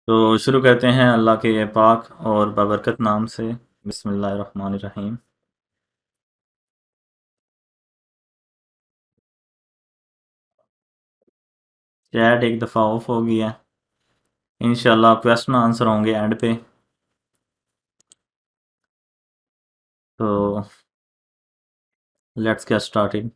तो शुरू करते हैं अल्लाह के पाक और बाबरकत नाम से। बिस्मिल्लाहिर्रहमानिर्रहीम। चैट एक दफ़ा ऑफ हो गया। इंशाल्लाह क्वेश्चन आंसर होंगे एंड पे। तो लेट्स गेट स्टार्टेड।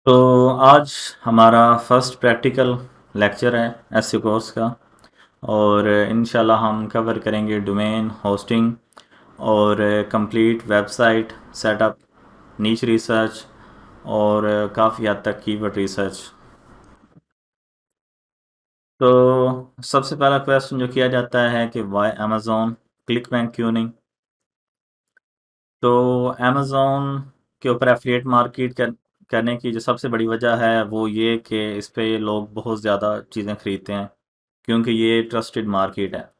तो आज हमारा फर्स्ट प्रैक्टिकल लेक्चर है एसईओ कोर्स का। और इंशाल्लाह हम कवर करेंगे डोमेन होस्टिंग और कंप्लीट वेबसाइट सेटअप, नीच रिसर्च और काफ़ी हद तक कीवर्ड रिसर्च। तो सबसे पहला क्वेश्चन जो किया जाता है कि वाई अमेज़ॉन, क्लिक बैंक क्यों नहीं। तो अमेज़ॉन के ऊपर एफिलिएट मार्केट करने की जो सबसे बड़ी वजह है वो ये कि इस पे लोग बहुत ज़्यादा चीज़ें खरीदते हैं क्योंकि ये ट्रस्टेड मार्केट है।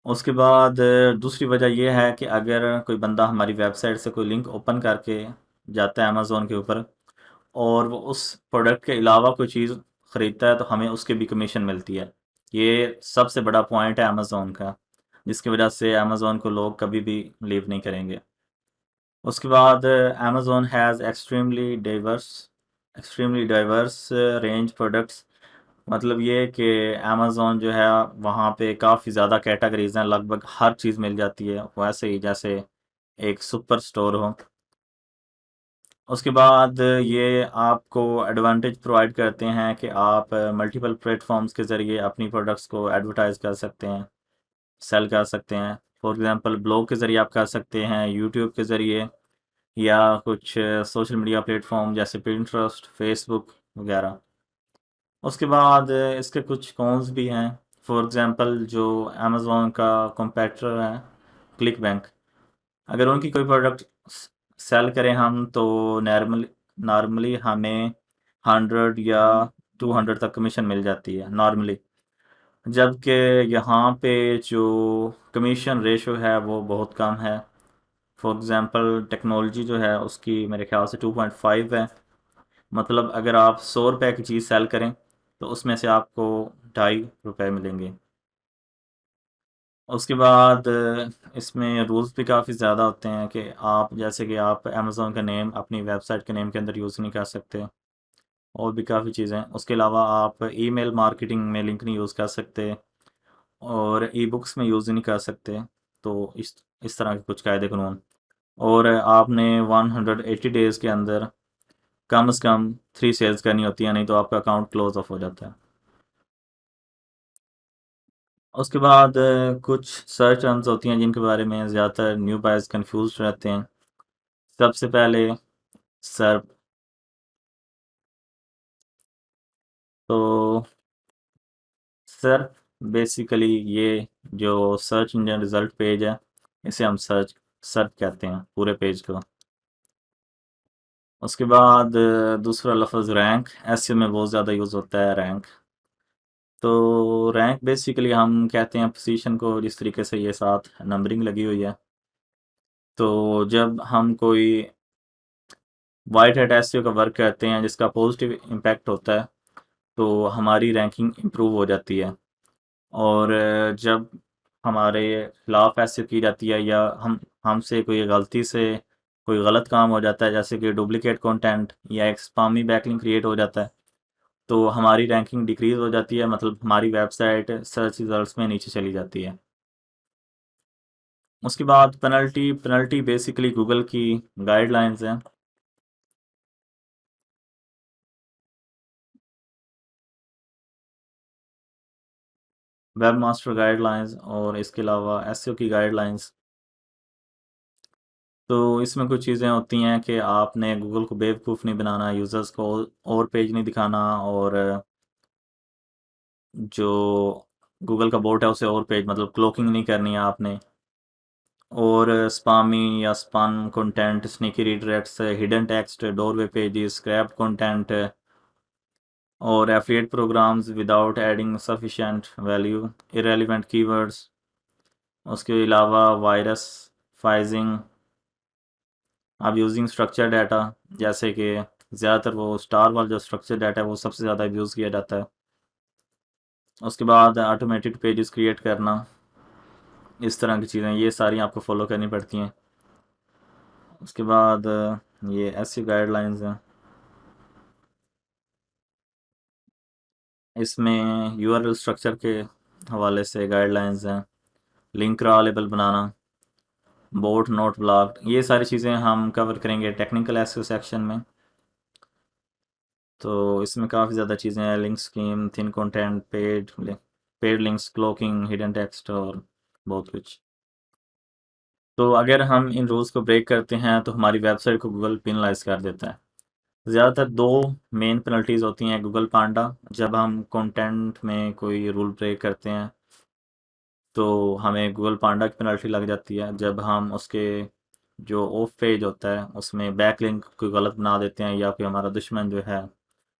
उसके बाद दूसरी वजह ये है कि अगर कोई बंदा हमारी वेबसाइट से कोई लिंक ओपन करके जाता है अमेज़ॉन के ऊपर और वो उस प्रोडक्ट के अलावा कोई चीज़ ख़रीदता है तो हमें उसकी भी कमीशन मिलती है। ये सबसे बड़ा पॉइंट है अमेज़ॉन का, जिसकी वजह से अमेज़ॉन को लोग कभी भी लीव नहीं करेंगे। उसके बाद Amazon has extremely diverse range products. मतलब ये कि अमेज़ॉन जो है वहाँ पे काफ़ी ज़्यादा कैटेगरीज़ हैं, लगभग हर चीज़ मिल जाती है, वैसे ही जैसे एक सुपर स्टोर हो। उसके बाद ये आपको एडवांटेज प्रोवाइड करते हैं कि आप मल्टीपल प्लेटफॉर्म्स के ज़रिए अपनी प्रोडक्ट्स को एडवर्टाइज़ कर सकते हैं, सेल कर सकते हैं। फॉर एग्ज़ाम्पल ब्लॉग के ज़रिए आप कर सकते हैं, यूट्यूब के ज़रिए या कुछ सोशल मीडिया प्लेटफॉर्म जैसे पिंटरेस्ट, फेसबुक वगैरह। उसके बाद इसके कुछ कॉन्स भी हैं। फॉर एग्ज़ाम्पल जो अमेज़ॉन का कॉम्पेटिटर है क्लिक बैंक, अगर उनकी कोई प्रोडक्ट सेल करें हम तो नॉर्मली नॉर्मली हमें 100 या 200 तक कमीशन मिल जाती है नॉर्मली। जबकि यहाँ पे जो कमीशन रेशो है वो बहुत कम है। फॉर एग्ज़ाम्पल टेक्नोलॉजी जो है उसकी मेरे ख्याल से 2.5 है। मतलब अगर आप 100 रुपए की चीज़ सेल करें तो उसमें से आपको 2.5 रुपए मिलेंगे। उसके बाद इसमें रूल्स भी काफ़ी ज़्यादा होते हैं कि आप जैसे कि आप अमेज़ॉन का नेम अपनी वेबसाइट के नेम के अंदर यूज़ नहीं कर सकते, और भी काफ़ी चीज़ें। उसके अलावा आप ईमेल मार्केटिंग में लिंक नहीं यूज़ कर सकते और ई बुक्स में यूज़ नहीं कर सकते। तो इस तरह के कुछ कायदे कानून। और आपने 180 डेज़ के अंदर कम से कम 3 सेल्स करनी होती है, नहीं तो आपका अकाउंट क्लोज ऑफ हो जाता है। उसके बाद कुछ सर्च टर्म्स होती हैं जिनके बारे में ज़्यादातर न्यू बायर्स कंफ्यूज रहते हैं। सबसे पहले सर्प। तो सर्प बेसिकली ये जो सर्च इंजन रिजल्ट पेज है, इसे हम सर्प कहते हैं पूरे पेज को। उसके बाद दूसरा लफ्ज़ रैंक, ऐसे में बहुत ज़्यादा यूज़ होता है रैंक। तो रैंक बेसिकली हम कहते हैं पोजीशन को, जिस तरीके से ये साथ नंबरिंग लगी हुई है। तो जब हम कोई वाइट हैट एसईओ का वर्क करते हैं जिसका पॉजिटिव इम्पैक्ट होता है तो हमारी रैंकिंग इम्प्रूव हो जाती है। और जब हमारे खिलाफ एसईओ की जाती है या हमसे कोई गलती से कोई गलत काम हो जाता है, जैसे कि डुप्लीकेट कंटेंट या एक स्पामी बैकलिंक क्रिएट हो जाता है, तो हमारी रैंकिंग डिक्रीज हो जाती है, मतलब हमारी वेबसाइट सर्च रिजल्ट्स में नीचे चली जाती है। उसके बाद पेनल्टी पेनल्टी बेसिकली गूगल की गाइडलाइंस हैं। वेब मास्टर गाइडलाइंस और इसके अलावा एसईओ की गाइडलाइंस। तो इसमें कुछ चीज़ें होती हैं कि आपने गूगल को बेवकूफ़ नहीं बनाना, यूज़र्स को और पेज नहीं दिखाना, और जो गूगल का बोट है उसे और पेज मतलब क्लोकिंग नहीं करनी है आपने। और स्पामी या spun content, sneaky redirects, hidden text, doorway pages, scrape content, और affiliate programmes without adding sufficient value, irrelevant keywords. उसके अलावा वायरस फाइजिंग, अब यूजिंग स्ट्रक्चर डाटा, जैसे कि ज़्यादातर वो स्टार वाला जो स्ट्रक्चर डाटा है वो सबसे ज़्यादा यूज़ किया जाता है। उसके बाद ऑटोमेटेड पेजेस क्रिएट करना, इस तरह की चीज़ें ये सारी आपको फॉलो करनी पड़ती हैं। उसके बाद ये ऐसी गाइडलाइंस हैं, इसमें यूआरएल स्ट्रक्चर के हवाले से गाइडलाइंस हैं, लिंक क्रालेबल बनाना, बोट नोट ब्लॉक, ये सारी चीज़ें हम कवर करेंगे टेक्निकल एसईओ सेक्शन में। तो इसमें काफ़ी ज़्यादा चीज़ें हैं, link scheme, thin content, paid links, cloaking, hidden text और बहुत कुछ। तो अगर हम इन रूल्स को ब्रेक करते हैं तो हमारी वेबसाइट को गूगल पेनलाइज कर देता है। ज़्यादातर दो मेन पेनल्टीज़ होती हैं गूगल पांडा, जब हम कंटेंट में कोई रूल ब्रेक करते हैं तो हमें गूगल पांडा की पेनल्टी लग जाती है। जब हम उसके जो ऑफ पेज होता है उसमें बैक लिंक कोई गलत बना देते हैं, या कोई हमारा दुश्मन जो है,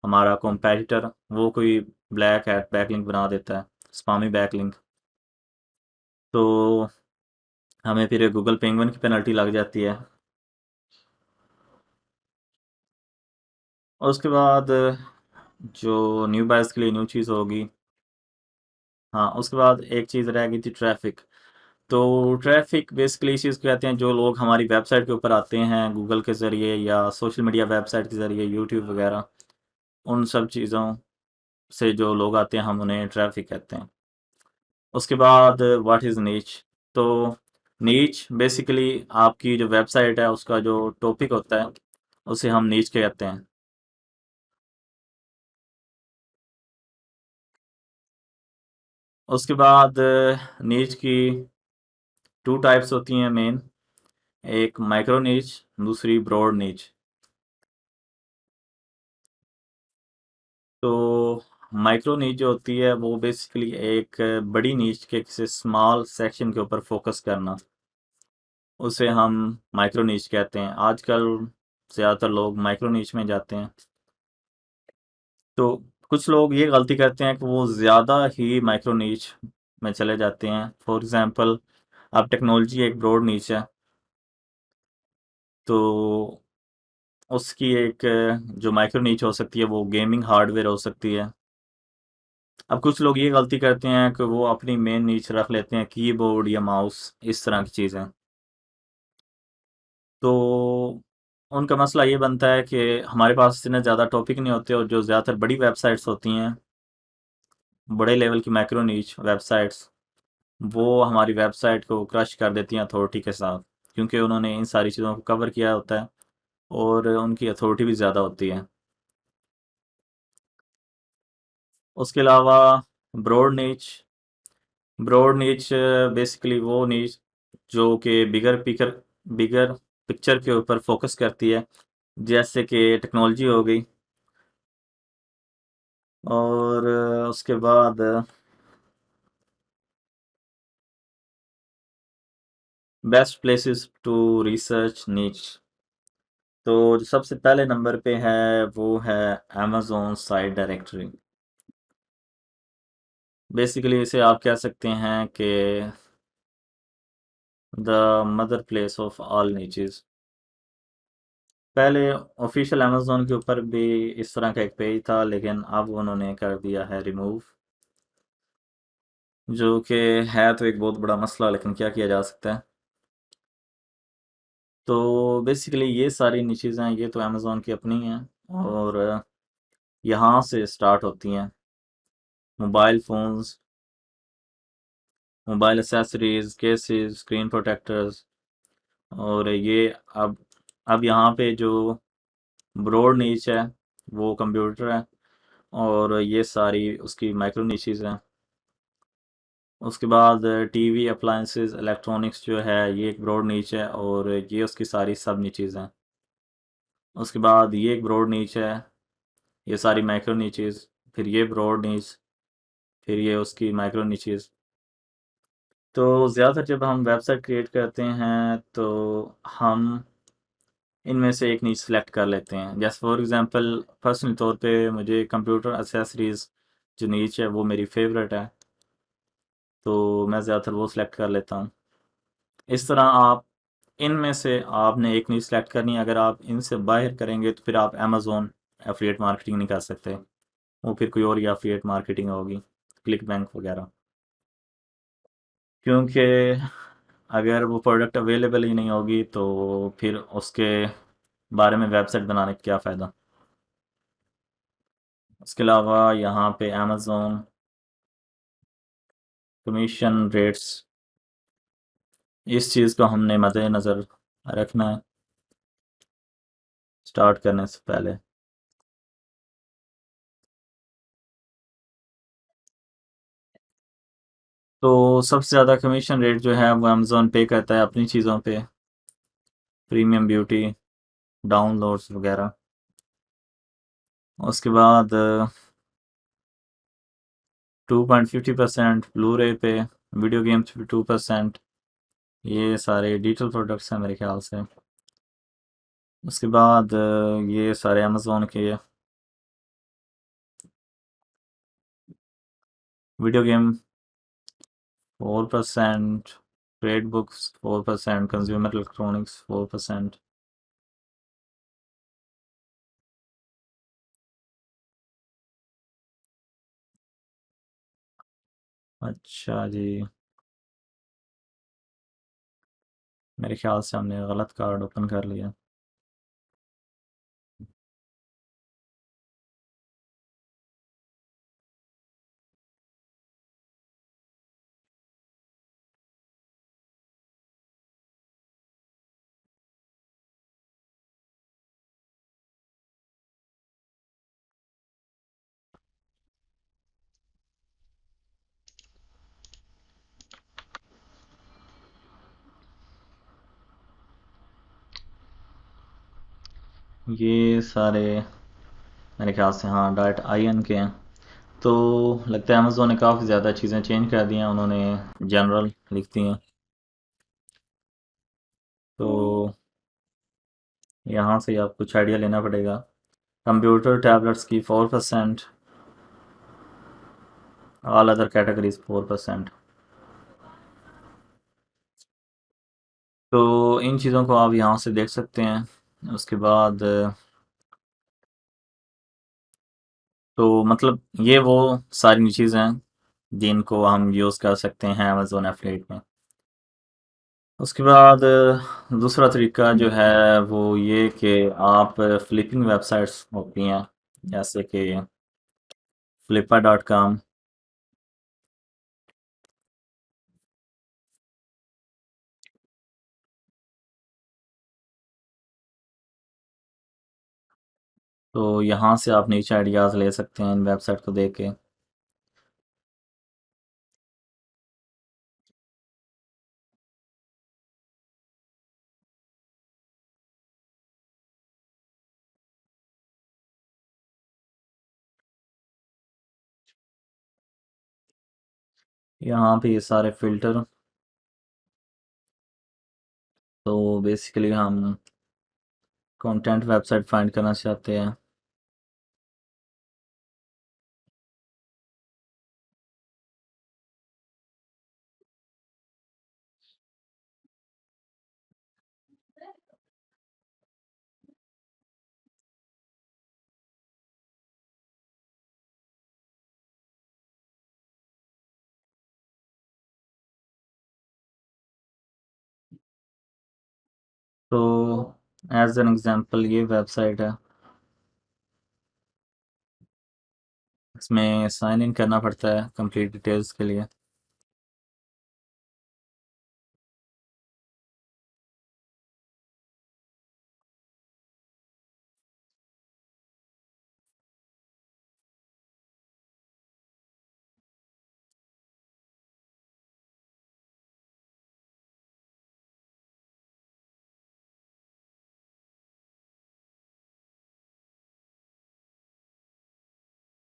हमारा कॉम्पेटिटर, वो कोई ब्लैक हैट बैक लिंक बना देता है, स्पामी बैक लिंक, तो हमें फिर गूगल पेंगुइन की पेनल्टी लग जाती है। और उसके बाद जो न्यू बायर्स के लिए न्यू चीज़ होगी, हाँ उसके बाद एक चीज़ रह गई थी, ट्रैफिक। तो ट्रैफिक बेसिकली इस चीज़ को कहते हैं, जो लोग हमारी वेबसाइट के ऊपर आते हैं गूगल के ज़रिए या सोशल मीडिया वेबसाइट के ज़रिए, यूट्यूब वगैरह, उन सब चीज़ों से जो लोग आते हैं हम उन्हें ट्रैफिक कहते हैं। उसके बाद व्हाट इज़ नीच। तो नीच बेसिकली आपकी जो वेबसाइट है उसका जो टॉपिक होता है उसे हम नीच कहते हैं। उसके बाद नीच की टू टाइप्स होती हैं मेन, एक माइक्रो नीच, दूसरी ब्रॉड नीच। तो माइक्रो नीच जो होती है वो बेसिकली एक बड़ी नीच के किसी स्मॉल सेक्शन के ऊपर फोकस करना, उसे हम माइक्रो नीच कहते हैं। आजकल ज़्यादातर लोग माइक्रो नीच में जाते हैं। तो कुछ लोग ये गलती करते हैं कि वो ज़्यादा ही माइक्रो नीच में चले जाते हैं। फॉर एग्ज़ाम्पल, अब टेक्नोलॉजी एक ब्रॉड नीच है, तो उसकी एक जो माइक्रो नीच हो सकती है वो गेमिंग हार्डवेयर हो सकती है। अब कुछ लोग ये गलती करते हैं कि वो अपनी मेन नीच रख लेते हैं कीबोर्ड या माउस, इस तरह की चीज़ें। तो उनका मसला ये बनता है कि हमारे पास इतने ज़्यादा टॉपिक नहीं होते, और जो ज़्यादातर बड़ी वेबसाइट्स होती हैं, बड़े लेवल की माइक्रो नीच वेबसाइट्स, वो हमारी वेबसाइट को क्रश कर देती हैं अथॉरिटी के साथ, क्योंकि उन्होंने इन सारी चीज़ों को कवर किया होता है और उनकी अथॉरिटी भी ज़्यादा होती है। उसके अलावा ब्रॉड नीच, ब्रॉड नीच बेसिकली वो नीच जो कि बिगर पिक्चर के ऊपर फोकस करती है, जैसे कि टेक्नोलॉजी हो गई। और उसके बाद बेस्ट प्लेसेस टू रिसर्च नीच, तो जो सबसे पहले नंबर पे है वो है amazon साइट डायरेक्टरी। बेसिकली इसे आप कह सकते हैं कि the mother place of all niches. पहले ऑफिशियल अमेज़न के ऊपर भी इस तरह का एक पेज था, लेकिन अब उन्होंने कर दिया है रिमूव, जो कि है तो एक बहुत बड़ा मसला, लेकिन क्या किया जा सकता है। तो बेसिकली ये सारी निचेज़ हैं, ये तो अमेज़न की अपनी हैं, और यहाँ से स्टार्ट होती हैं mobile phones, mobile accessories, cases, screen protectors. और ये अब अब यहाँ पे जो ब्रॉड नीच है वो कंप्यूटर है, और ये सारी उसकी माइक्रो नीचेस हैं। उसके बाद टीवी अप्लायंसेस इलेक्ट्रॉनिक्स जो है ये एक ब्रॉड नीच है, और ये उसकी सारी सब नीचेस हैं। उसके बाद ये एक ब्रॉड नीच है, ये सारी माइक्रो नीचेस, फिर ये ब्रॉड नीच, फिर ये उसकी माइक्रो नीचेस। तो ज़्यादातर जब हम वेबसाइट क्रिएट करते हैं तो हम इनमें से एक नीच सेलेक्ट कर लेते हैं। जैसे फॉर एग्जांपल पर्सनल तौर पे मुझे कंप्यूटर एक्सेसरीज़ जो नीच है वो मेरी फेवरेट है, तो मैं ज़्यादातर वो सिलेक्ट कर लेता हूँ। इस तरह आप इनमें से आपने एक नीच सेलेक्ट करनी है। अगर आप इनसे बाहर करेंगे तो फिर आप अमेज़ॉन एफिलिएट मार्केटिंग नहीं कर सकते, वो फिर कोई और ही एफिलिएट मार्केटिंग होगी, क्लिक बैंक वगैरह। क्योंकि अगर वो प्रोडक्ट अवेलेबल ही नहीं होगी तो फिर उसके बारे में वेबसाइट बनाने का क्या फ़ायदा। उसके अलावा यहाँ पे अमेज़ॉन कमीशन रेट्स, इस चीज़ को हमने मद्देनज़र रखना है स्टार्ट करने से पहले। तो सबसे ज़्यादा कमीशन रेट जो है वो अमेज़ॉन पे करता है अपनी चीज़ों पे, प्रीमियम ब्यूटी, डाउनलोड्स वगैरह। उसके बाद 2.50% ब्लू रे पे, वीडियो गेम्स पे 2%। ये सारे डिजिटल प्रोडक्ट्स हैं मेरे ख्याल से। उसके बाद ये सारे अमेज़ॉन के video game 4%, trade books 4%, consumer electronics 4%। अच्छा जी, मेरे ख्याल से हमने गलत कार्ड ओपन कर लिया। ये सारे मेरे ख्याल से हाँ डायरेक्ट आईएन के हैं। तो लगता है अमेज़ोन ने काफ़ी ज़्यादा चीज़ें चेंज कर दी हैं, उन्होंने जनरल लिख दी हैं। तो यहाँ से आप कुछ आइडिया लेना पड़ेगा। कंप्यूटर टैबलेट्स की 4%, ऑल अदर कैटेगरीज 4%। तो इन चीज़ों को आप यहाँ से देख सकते हैं। उसके बाद तो मतलब ये वो सारी चीज़ें हैं जिनको हम यूज़ कर सकते हैं अमेज़ोन एफिलिएट में। उसके बाद दूसरा तरीका जो है वो ये कि आप फ्लिपिंग वेबसाइट्स होती हैं जैसे कि flipper.com। तो यहाँ से आप नीचे आइडियाज़ ले सकते हैं इन वेबसाइट को देख के। यहाँ पे ये सारे फ़िल्टर, तो बेसिकली हम कंटेंट वेबसाइट फाइंड करना चाहते हैं। तो एज एन एग्जांपल ये वेबसाइट है, इसमें साइन इन करना पड़ता है कंप्लीट डिटेल्स के लिए।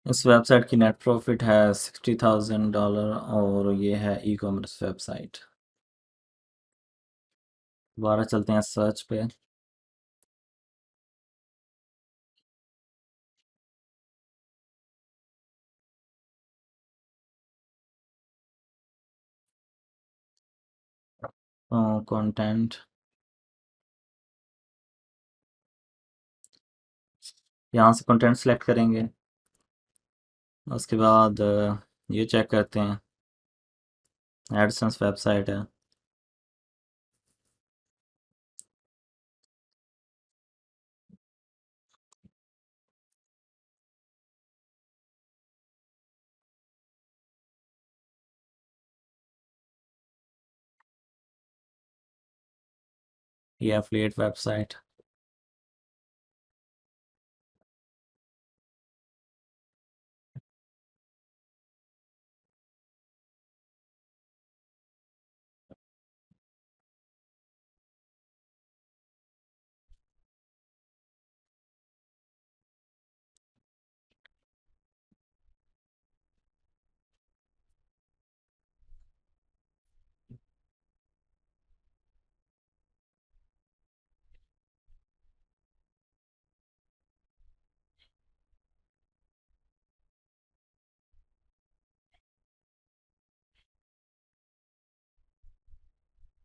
इस वेबसाइट की नेट प्रॉफिट है $60,000 और ये है ई कॉमर्स वेबसाइट। दोबारा चलते हैं सर्च पे। कंटेंट, यहाँ से कंटेंट सेलेक्ट करेंगे। उसके बाद ये चेक करते हैं, एडसेंस वेबसाइट है। ये एफिलिएट वेबसाइट।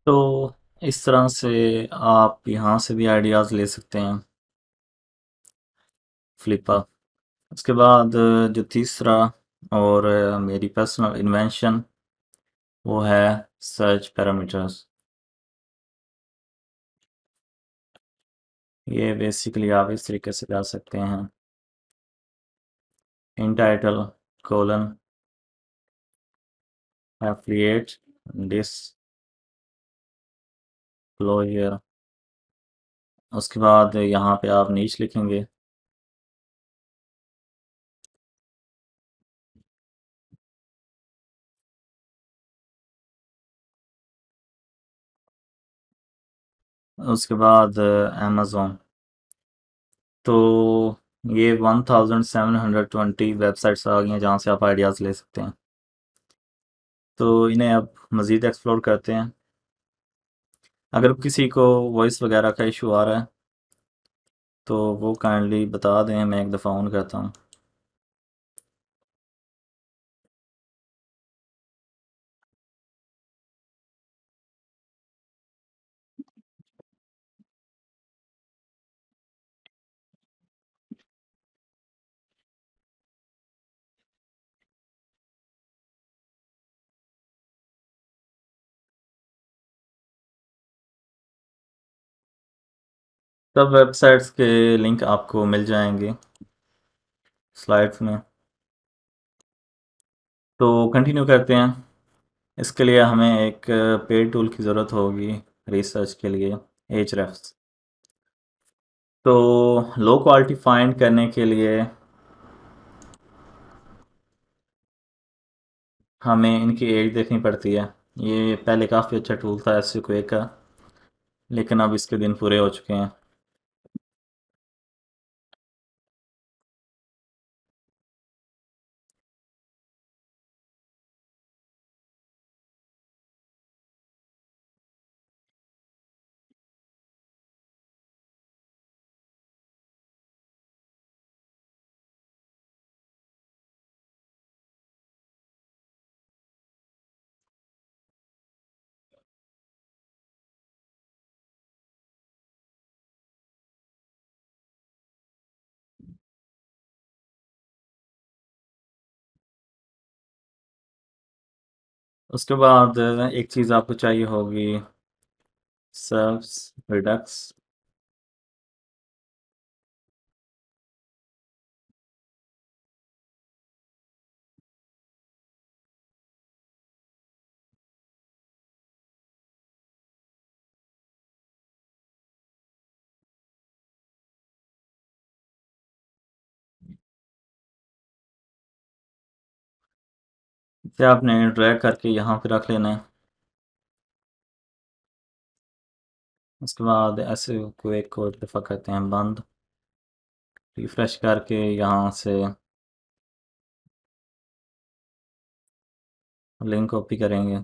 तो इस तरह से आप यहाँ से भी आइडियाज़ ले सकते हैं, फ्लिपा। उसके बाद जो तीसरा और मेरी पर्सनल इन्वेंशन, वो है सर्च पैरामीटर्स। ये बेसिकली आप इस तरीके से कर सकते हैं, इन टाइटल कोलन एफिलिएट डिस्क्लोजर। उसके बाद यहाँ पे आप नीच लिखेंगे। उसके बाद अमेज़ोन। तो ये 1720 वेबसाइट्स आ गई हैं जहाँ से आप आइडियाज़ ले सकते हैं। तो इन्हें अब मज़ीद एक्सप्लोर करते हैं। अगर किसी को वॉइस वगैरह का इशू आ रहा है तो वो काइंडली बता दें, मैं एक दफ़ा ऑन करता हूँ। सब वेबसाइट्स के लिंक आपको मिल जाएंगे स्लाइड्स में। तो कंटिन्यू करते हैं। इसके लिए हमें एक पेड टूल की ज़रूरत होगी रिसर्च के लिए, एचरेफ्स। तो लो क्वालिटी फाइंड करने के लिए हमें इनकी एज देखनी पड़ती है। ये पहले काफ़ी अच्छा टूल था एसक्यूए का, लेकिन अब इसके दिन पूरे हो चुके हैं। उसके बाद एक चीज़ आपको चाहिए होगी, सर्व्स रिडक्स। इसे आपने ड्रैग करके यहाँ पे रख लेना है। उसके बाद ऐसे को एक और दफ़ा करते हैं बंद, रिफ्रेश करके यहाँ से लिंक कॉपी करेंगे।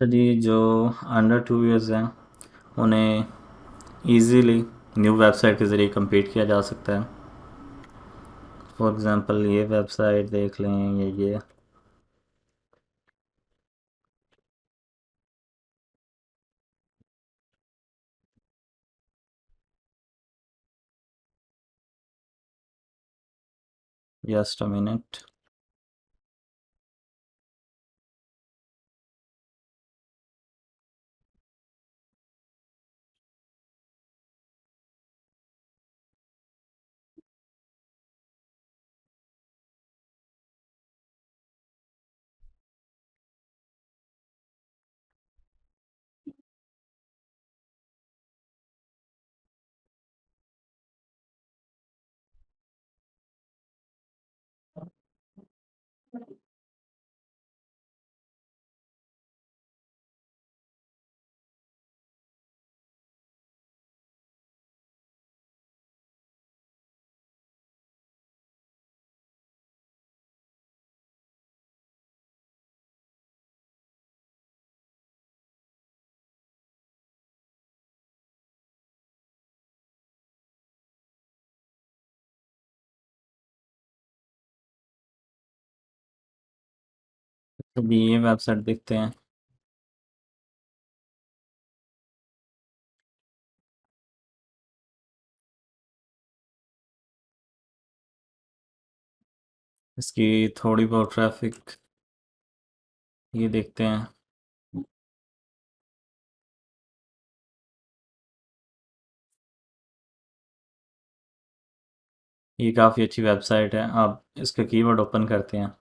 तो जी जो अंडर 2 इयर्स हैं उन्हें इजीली न्यू वेबसाइट के ज़रिए compete किया जा सकता है। फॉर एग्ज़ाम्पल ये वेबसाइट देख लें, ये जस्ट अ मिनट। तो भी ये वेबसाइट देखते हैं। इसकी थोड़ी बहुत ट्रैफिक ये देखते हैं। ये काफ़ी अच्छी वेबसाइट है। आप इसका कीवर्ड ओपन करते हैं।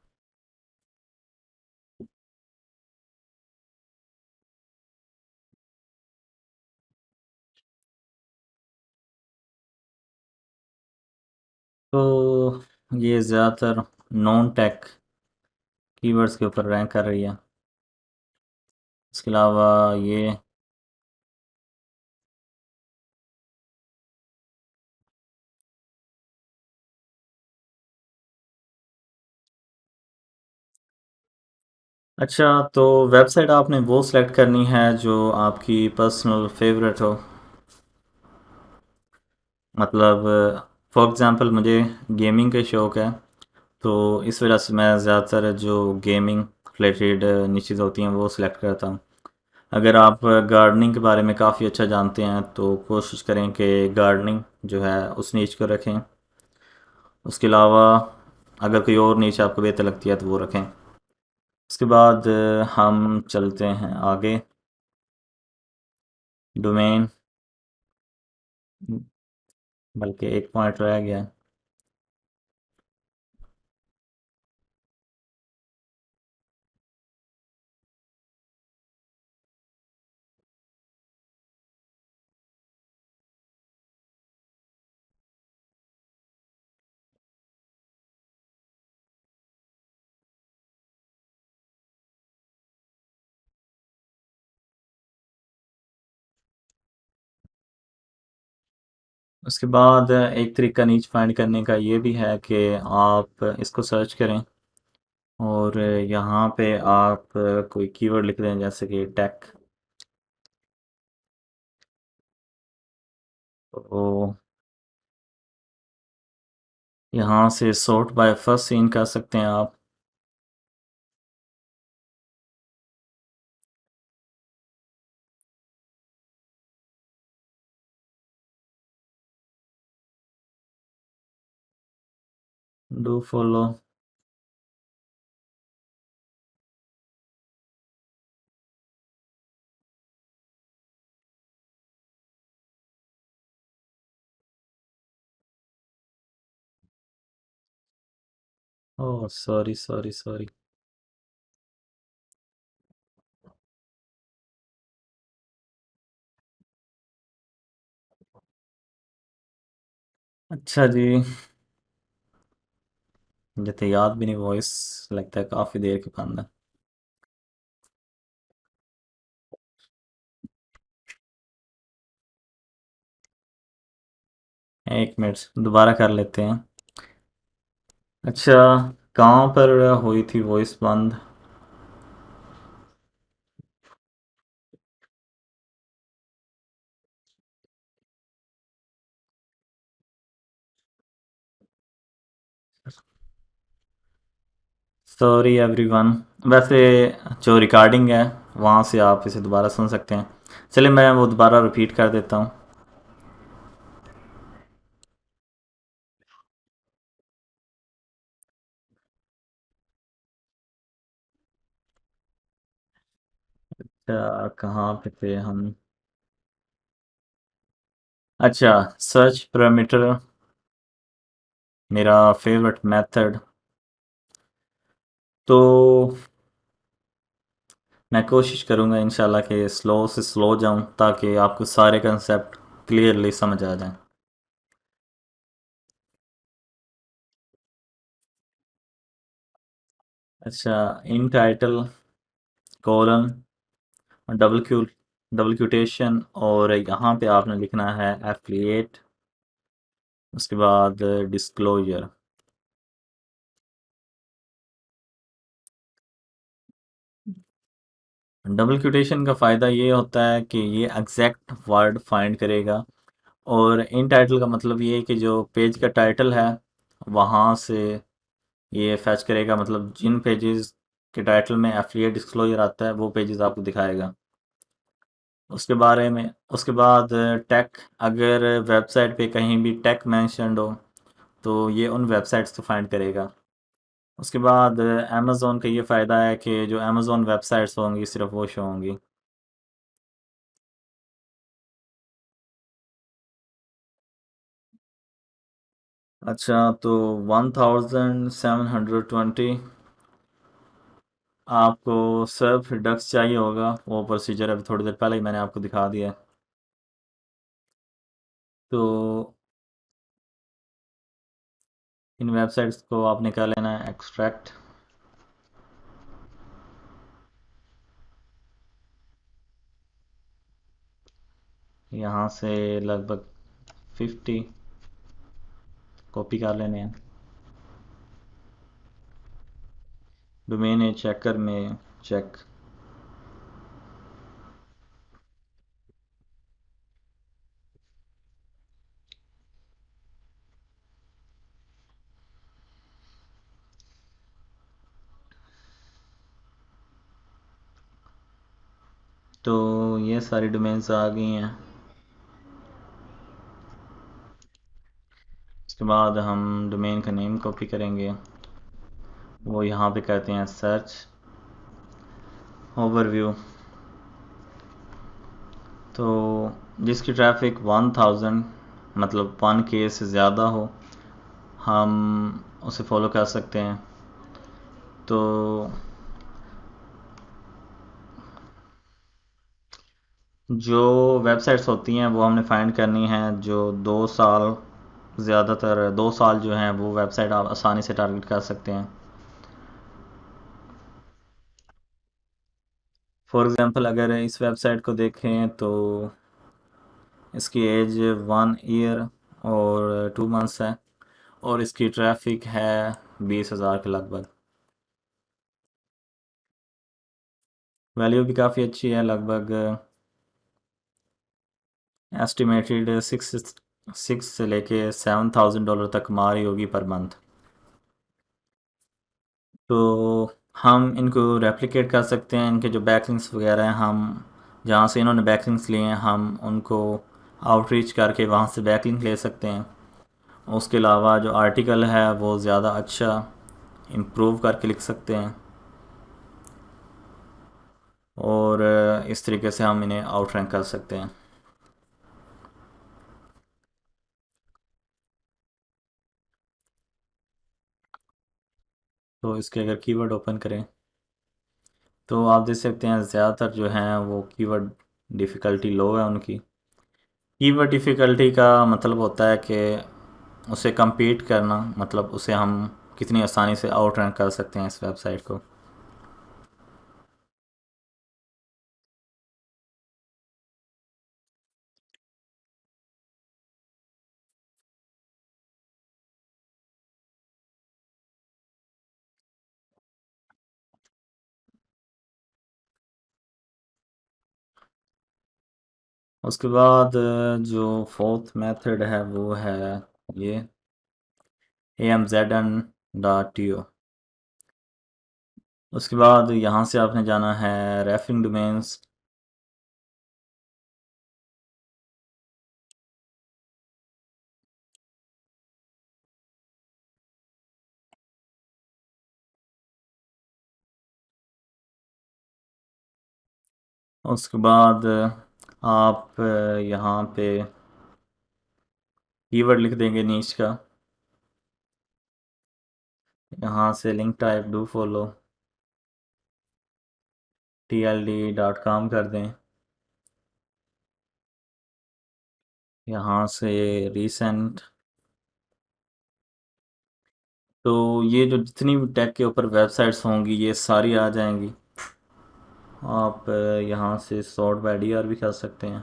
तो ये ज़्यादातर नॉन टेक कीवर्ड्स के ऊपर रैंक कर रही है। इसके अलावा ये अच्छा, तो वेबसाइट आपने वो सिलेक्ट करनी है जो आपकी पर्सनल फेवरेट हो। मतलब फॉर एग्ज़ाम्पल मुझे गेमिंग का शौक़ है, तो इस वजह से मैं ज़्यादातर जो गेमिंग रिलेटेड निचेज़ होती हैं वो सिलेक्ट करता हूँ। अगर आप गार्डनिंग के बारे में काफ़ी अच्छा जानते हैं तो कोशिश करें कि गार्डनिंग जो है उस नीच को रखें। उसके अलावा अगर कोई और नीच आपको बेहतर लगती है तो वो रखें। उसके बाद हम चलते हैं आगे। डोमेन, बल्कि एक पॉइंट रह गया है। उसके बाद एक तरीका नीच फाइंड करने का ये भी है कि आप इसको सर्च करें और यहाँ पे आप कोई कीवर्ड लिख दें जैसे कि टेक। तो यहाँ से सॉर्ट बाय फर्स्ट सीन कर सकते हैं आप। Do follow. Oh sorry sorry sorry. अच्छा जी, मुझे तो याद भी नहीं वॉइस, लगता है काफ़ी देर के बंद 1 मिनट दोबारा कर लेते हैं। अच्छा, कहाँ पर हुई थी वॉइस बंद? Sorry everyone. वैसे जो रिकॉर्डिंग है वहाँ से आप इसे दोबारा सुन सकते हैं। चलिए मैं वो दोबारा रिपीट कर देता हूँ। कहाँ पे थे हम? अच्छा, सर्च पैरामीटर मेरा फेवरेट मेथड। तो मैं कोशिश करूँगा इंशाल्लाह कि स्लो से स्लो जाऊँ ताकि आपको सारे कंसेप्ट क्लियरली समझ आ जाएं। अच्छा, इन टाइटल कॉलन डबल क्यूटेशन और यहाँ पे आपने लिखना है एफिलिएट। उसके बाद डिस्क्लोजर। डबल क्यूटेशन का फ़ायदा ये होता है कि ये एग्जैक्ट वर्ड फाइंड करेगा। और इन टाइटल का मतलब ये है कि जो पेज का टाइटल है वहाँ से ये फैच करेगा, मतलब जिन पेजेस के टाइटल में एफिलिएट डिस्क्लोजर आता है वो पेजेस आपको दिखाएगा। उसके बारे में उसके बाद टैग, अगर वेबसाइट पे कहीं भी टैग मेंशन्ड हो तो ये उन वेबसाइट्स को फाइंड करेगा। उसके बाद अमेज़न का ये फ़ायदा है कि जो अमेज़न वेबसाइट्स होंगी सिर्फ वो शो होंगी। अच्छा, तो 1720 आपको सिर्फ डक्स चाहिए होगा। वो प्रोसीजर अभी थोड़ी देर पहले ही मैंने आपको दिखा दिया है। तो इन वेबसाइट्स को आपने कर लेना है एक्सट्रैक्ट। यहाँ से लगभग 50 कॉपी कर लेने हैं। डोमेन है चेकर में चेक। तो ये सारी डोमेन्स आ गई हैं। उसके बाद हम डोमेन का नेम कॉपी करेंगे। वो यहाँ पे कहते हैं सर्च ओवरव्यू। तो जिसकी ट्रैफिक 1000 मतलब 1K से ज़्यादा हो हम उसे फॉलो कर सकते हैं। तो जो वेबसाइट्स होती हैं वो हमने फाइंड करनी है जो 2 साल, ज़्यादातर 2 साल जो हैं वो वेबसाइट आप आसानी से टारगेट कर सकते हैं। फॉर एग्ज़ाम्पल अगर इस वेबसाइट को देखें तो इसकी एज 1 ईयर और 2 मंथ्स है और इसकी ट्रैफिक है 20,000 के लगभग। वैल्यू भी काफ़ी अच्छी है, लगभग एस्टिमेटेड 6 से लेके $7,000 तक कमा रही होगी पर मंथ। तो हम इनको रेप्लिकेट कर सकते हैं, इनके जो बैकलिंक्स वगैरह हैं हम जहाँ से इन्होंने बैकलिंक्स लिए हैं हम उनको आउटरीच करके वहाँ से बैकलिंक ले सकते हैं। उसके अलावा जो आर्टिकल है वो ज़्यादा अच्छा इम्प्रूव करके लिख सकते हैं और इस तरीके से हम इन्हें आउट रैंक कर सकते हैं। तो इसके अगर कीवर्ड ओपन करें तो आप देख सकते हैं ज़्यादातर जो हैं वो कीवर्ड डिफ़िकल्टी लो है उनकी। कीवर्ड डिफ़िकल्टी का मतलब होता है कि उसे compete करना, मतलब उसे हम कितनी आसानी से आउट रैंक कर सकते हैं इस वेबसाइट को। उसके बाद जो फोर्थ मेथड है वो है ये amzn.to। उसके बाद यहाँ से आपने जाना है रेफरिंग डोमेन्स। उसके बाद आप यहाँ पे कीवर्ड लिख देंगे नीच का। यहाँ से link type do follow tld.com कर दें। यहाँ से रीसेंट। तो ये जो जितनी भी टेक के ऊपर वेबसाइट्स होंगी ये सारी आ जाएंगी। आप यहाँ से सॉर्ट बाय ईयर भी कर सकते हैं।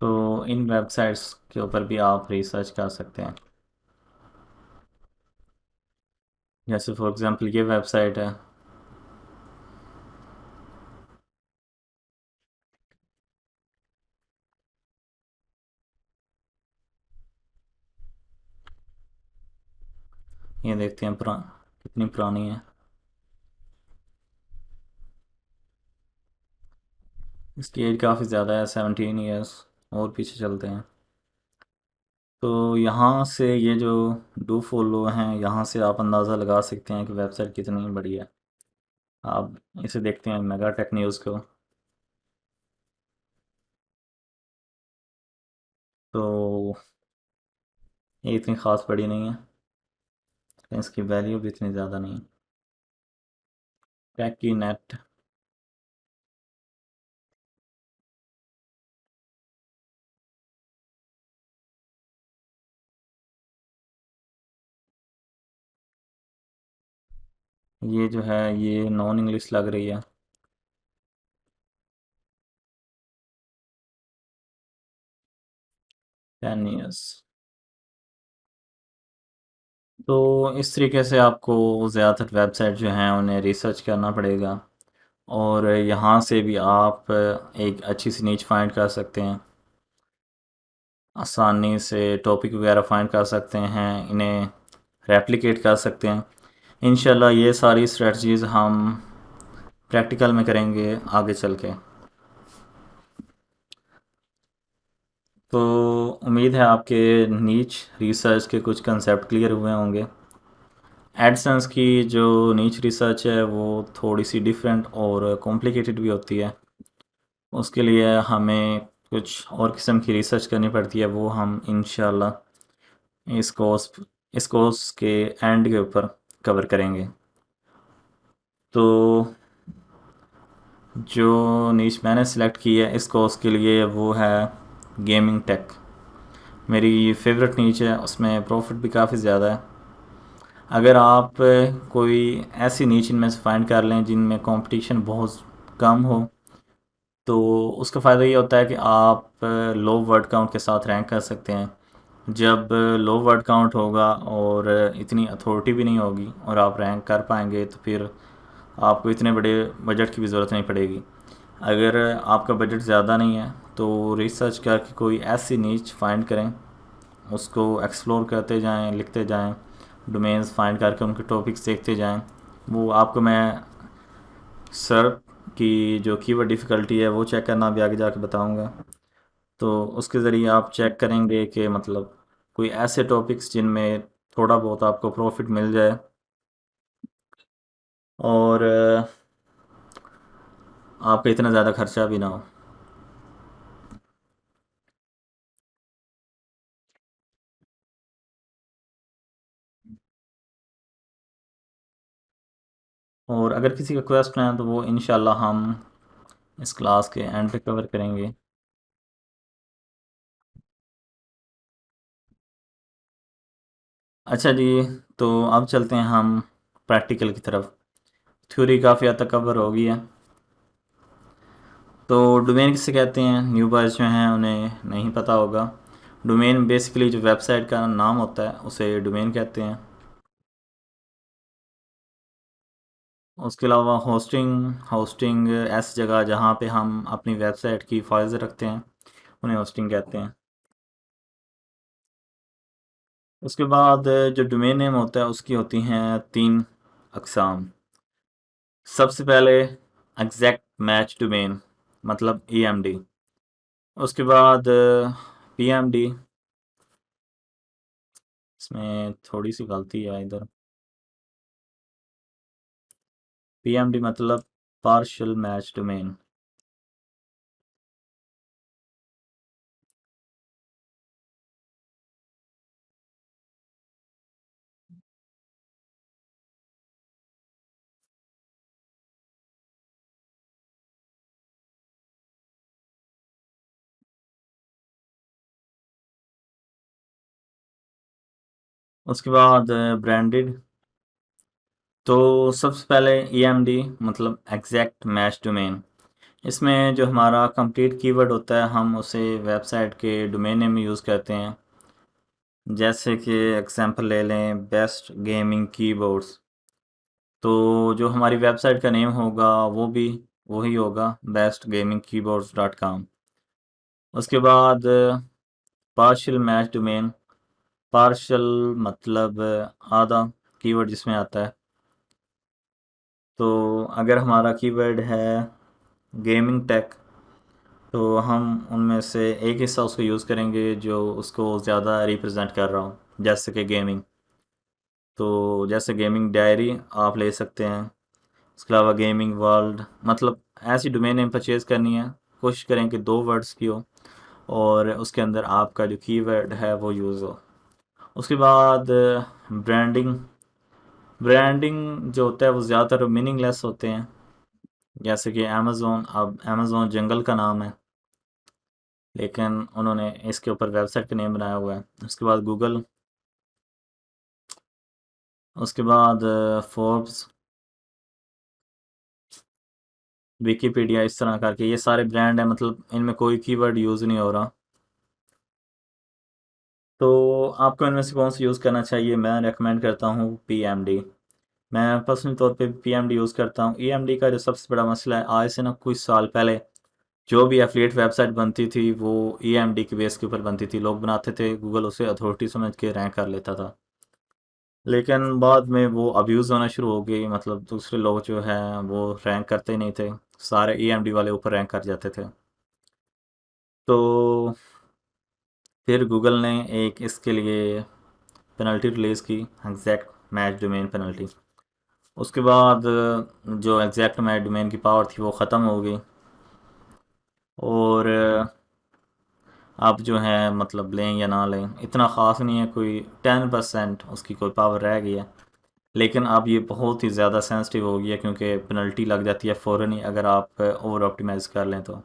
तो इन वेबसाइट्स के ऊपर भी आप रिसर्च कर सकते हैं। जैसे फॉर एग्जांपल ये वेबसाइट है। ये देखते हैं कितनी पुरानी है। इसकी एज काफ़ी ज़्यादा है, 17 ईयर्स। और पीछे चलते हैं। तो यहाँ से ये जो डू फॉलो हैं यहाँ से आप अंदाज़ा लगा सकते हैं कि वेबसाइट कितनी बड़ी है। आप इसे देखते हैं मेगा टेक न्यूज़ को। तो ये इतनी ख़ास बड़ी नहीं है, इसकी वैल्यू भी इतनी ज़्यादा नहीं है। टेक की नेट। ये जो है ये नॉन इंग्लिश लग रही है। 10 ईयर्स। तो इस तरीके से आपको ज़्यादातर वेबसाइट जो हैं उन्हें रिसर्च करना पड़ेगा। और यहाँ से भी आप एक अच्छी सी नीच फाइंड कर सकते हैं। आसानी से टॉपिक वगैरह फाइंड कर सकते हैं, इन्हें रेप्लिकेट कर सकते हैं। इंशाल्लाह ये सारी स्ट्रेटजीज़ हम प्रैक्टिकल में करेंगे आगे चल के। तो उम्मीद है आपके नीच रिसर्च के कुछ कंसेप्ट क्लियर हुए होंगे। एडसेंस की जो नीच रिसर्च है वो थोड़ी सी डिफरेंट और कॉम्प्लिकेटेड भी होती है। उसके लिए हमें कुछ और किस्म की रिसर्च करनी पड़ती है, वो हम इंशाल्लाह इस कोर्स के एंड के ऊपर कवर करेंगे। तो जो नीश मैंने सेलेक्ट की है इस कोर्स के लिए वो है गेमिंग टेक। मेरी फेवरेट नीच है, उसमें प्रॉफिट भी काफ़ी ज़्यादा है। अगर आप कोई ऐसी नीच इनमें से फाइंड कर लें जिनमें कंपटीशन बहुत कम हो तो उसका फ़ायदा ये होता है कि आप लो वर्ड काउंट के साथ रैंक कर सकते हैं। जब लो वर्ड काउंट होगा और इतनी अथॉरिटी भी नहीं होगी और आप रैंक कर पाएंगे तो फिर आपको इतने बड़े बजट की भी ज़रूरत नहीं पड़ेगी। अगर आपका बजट ज़्यादा नहीं है तो रिसर्च करके कोई ऐसी नीच फाइंड करें, उसको एक्सप्लोर करते जाएं, लिखते जाएं, डोमेन्स फाइंड करके उनके टॉपिक्स देखते जाएं। वो आपको मैं सर की जो कीवर्ड डिफ़िकल्टी है वो चेक करना भी आगे जाके बताऊंगा। तो उसके ज़रिए आप चेक करेंगे कि मतलब कोई ऐसे टॉपिक्स जिनमें थोड़ा बहुत आपको प्रॉफिट मिल जाए और आपका इतना ज़्यादा खर्चा भी ना हो। और अगर किसी का क्वेश्चन है तो वो इंशाल्लाह हम इस क्लास के एंड पे कवर करेंगे। अच्छा जी, तो अब चलते हैं हम प्रैक्टिकल की तरफ। थ्योरी काफ़ी हद तक कवर हो गई है। तो डोमेन किसे कहते हैं, न्यू बर्स जो हैं उन्हें नहीं पता होगा। डोमेन बेसिकली जो वेबसाइट का नाम होता है उसे डोमेन कहते हैं। उसके अलावा होस्टिंग होस्टिंग ऐसी जगह जहाँ पे हम अपनी वेबसाइट की फाइल्स रखते हैं उन्हें होस्टिंग कहते हैं। उसके बाद जो डोमेन नेम होता है उसकी होती हैं 3 अक़साम। सबसे पहले एग्जैक्ट मैच डोमेन मतलब EMD। उसके बाद PMD, इसमें थोड़ी सी गलती है इधर। PMD मतलब पार्शियल मैच डोमेन। उसके बाद ब्रांडेड। तो सबसे पहले EMD मतलब एग्जैक्ट मैच डोमेन। इसमें जो हमारा कंप्लीट कीवर्ड होता है हम उसे वेबसाइट के डोमेन नेम में यूज़ करते हैं। जैसे कि एग्जांपल ले लें बेस्ट गेमिंग कीबोर्ड्स, तो जो हमारी वेबसाइट का नेम होगा वो भी वही होगा bestgamingkeyboards.com। उसके बाद पार्शियल मैच डोमेन। पार्शियल मतलब आधा कीवर्ड जिसमें आता है। तो अगर हमारा कीवर्ड है गेमिंग टेक, तो हम उनमें से एक हिस्सा उसको यूज़ करेंगे जो उसको ज़्यादा रिप्रेजेंट कर रहा हो, जैसे कि गेमिंग। तो जैसे गेमिंग डायरी आप ले सकते हैं। उसके अलावा गेमिंग वर्ल्ड, मतलब ऐसी डोमेन नेम परचेज़ करनी है, कोशिश करें कि 2 वर्ड्स की हो और उसके अंदर आपका जो कीवर्ड है वो यूज़ हो। उसके बाद ब्रांडिंग। ब्रांडिंग जो होता है वो ज़्यादातर मीनिंगलेस होते हैं। जैसे कि अमेज़ोन, अब अमेज़ोन जंगल का नाम है, लेकिन उन्होंने इसके ऊपर वेबसाइट का नेम बनाया हुआ है। उसके बाद गूगल। उसके बाद फोर्ब्स, विकीपीडिया, इस तरह करके ये सारे ब्रांड हैं, मतलब इनमें कोई कीवर्ड यूज़ नहीं हो रहा। तो आपको इनमें से कौन सा यूज़ करना चाहिए? मैं रेकमेंड करता हूँ PMD। मैं पर्सनल तौर पे PMD यूज़ करता हूँ। EMD का जो सबसे बड़ा मसला है, आज से ना कुछ साल पहले जो भी एफिलिएट वेबसाइट बनती थी वो EMD के बेस के ऊपर बनती थी। लोग बनाते थे, गूगल उसे अथॉरिटी समझ के रैंक कर लेता था। लेकिन बाद में वो अब्यूज़ होना शुरू हो गई, मतलब दूसरे लोग जो हैं वो रैंक करते ही नहीं थे, सारे EMD वाले ऊपर रैंक कर जाते थे। तो फिर गूगल ने एक इसके लिए पेनल्टी रिलीज़ की, एग्जैक्ट मैच डोमेन पेनल्टी। उसके बाद जो एग्जैक्ट मैच डोमेन की पावर थी वो ख़त्म हो गई और अब जो है मतलब लें या ना लें इतना ख़ास नहीं है, कोई 10% उसकी कोई पावर रह गई है। लेकिन अब ये बहुत ही ज़्यादा सेंसिटिव हो गई है क्योंकि पेनल्टी लग जाती है फ़ौरन ही अगर आप ओवर ऑप्टिमाइज़ कर लें तो।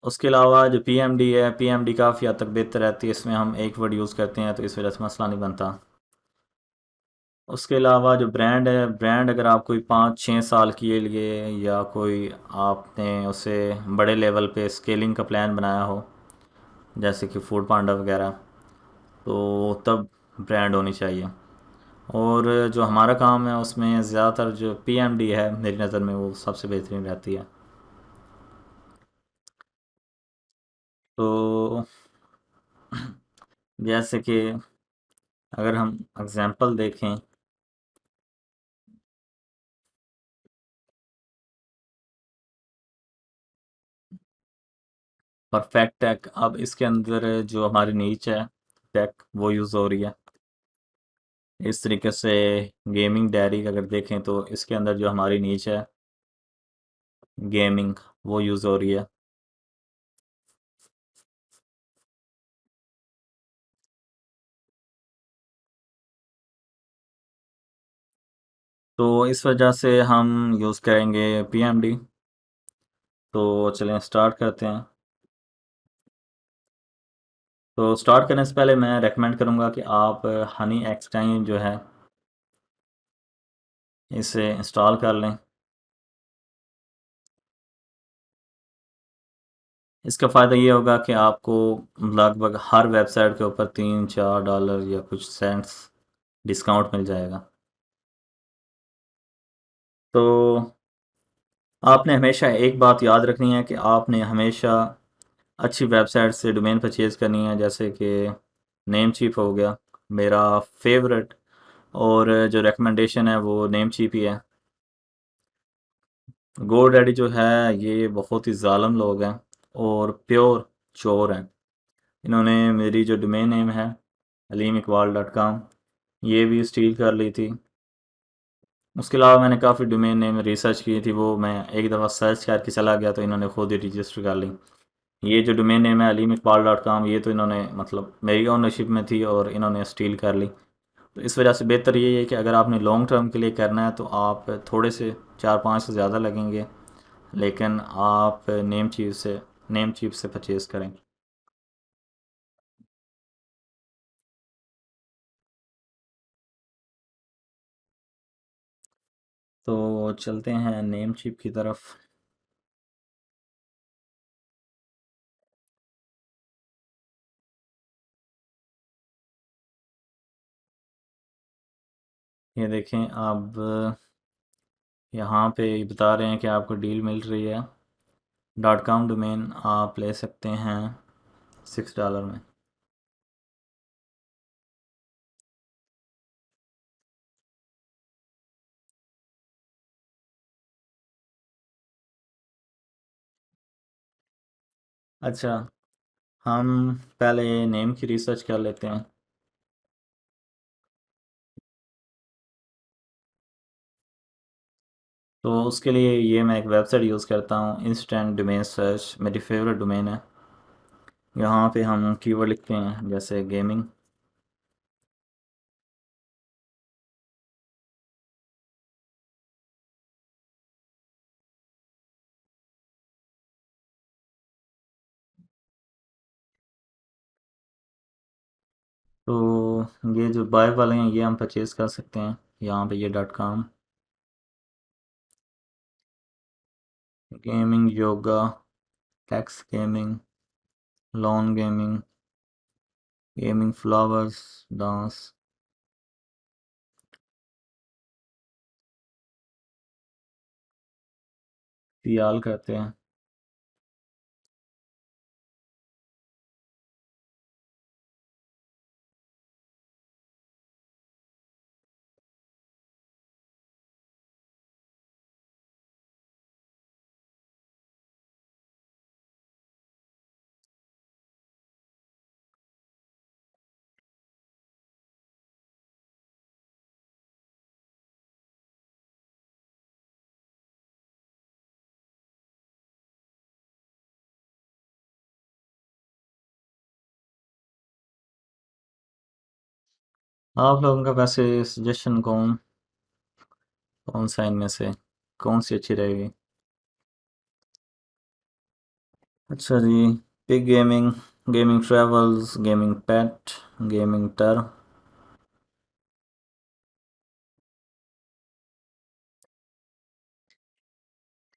उसके अलावा जो PMD है, PMD काफ़ी हद तक बेहतर रहती है, इसमें हम एक वर्ड यूज़ करते हैं तो इस वजह से मसला नहीं बनता। उसके अलावा जो ब्रांड है, ब्रांड अगर आप कोई 5-6 साल के लिए या कोई आपने उसे बड़े लेवल पे स्केलिंग का प्लान बनाया हो, जैसे कि फूड पांडा वगैरह, तो तब ब्रांड होनी चाहिए। और जो हमारा काम है उसमें ज़्यादातर जो PMD है मेरी नज़र में वो सबसे बेहतरीन रहती है। तो जैसे कि अगर हम एग्जांपल देखें, परफेक्ट टेक, अब इसके अंदर जो हमारी नीच है टेक वो यूज़ हो रही है। इस तरीके से गेमिंग डायरी अगर देखें तो इसके अंदर जो हमारी नीच है गेमिंग वो यूज़ हो रही है। तो इस वजह से हम यूज़ करेंगे PMD। तो चलें स्टार्ट करते हैं। तो स्टार्ट करने से पहले मैं रेकमेंड करूँगा कि आप हनी एक्स टाइम जो है इसे इंस्टॉल कर लें। इसका फ़ायदा ये होगा कि आपको लगभग हर वेबसाइट के ऊपर $3-4 या कुछ सेंट्स डिस्काउंट मिल जाएगा। तो आपने हमेशा एक बात याद रखनी है कि आपने हमेशा अच्छी वेबसाइट से डोमेन परचेज़ करनी है, जैसे कि नेम चीप हो गया मेरा फेवरेट, और जो रिकमेंडेशन है वो नेम चीप ही है। गोडैडी जो है ये बहुत ही जालिम लोग हैं और प्योर चोर हैं। इन्होंने मेरी जो डोमेन नेम है aleemiqbal.com ये भी स्टील कर ली थी। उसके अलावा मैंने काफ़ी डोमेन नेम रिसर्च की थी, वो मैं एक दफ़ा सर्च करके चला गया तो इन्होंने खुद ही रजिस्टर कर ली। ये जो डोमेन नेम है aleemiqbal.com ये तो इन्होंने मतलब मेरी ओनरशिप में थी और इन्होंने स्टील कर ली। तो इस वजह से बेहतर ये है कि अगर आपने लॉन्ग टर्म के लिए करना है तो आप थोड़े से 4-5 से ज़्यादा लगेंगे, लेकिन आप नेम चीप से परचेज़ करें। तो चलते हैं नेम चीप की तरफ। ये देखें अब यहाँ पे बता रहे हैं कि आपको डील मिल रही है। .com डोमेन आप ले सकते हैं $6 में। अच्छा, हम पहले नेम की रिसर्च कर लेते हैं। तो उसके लिए ये मैं एक वेबसाइट यूज़ करता हूँ, इंस्टेंट डोमेन सर्च मेरी फेवरेट डोमेन है। यहाँ पे हम कीवर्ड लिखते हैं जैसे गेमिंग। तो ये जो बाय वाले हैं ये हम परचेज़ कर सकते हैं यहाँ पे, ये .com gaming, yoga, techs gaming, lawn gaming, gaming flowers, dance. सियाल करते हैं। आप लोगों का वैसे सजेशन कौन कौन सा इनमें से कौन सी अच्छी रहेगी? अच्छा जी, pig gaming, gaming travels, gaming pet, gaming टर,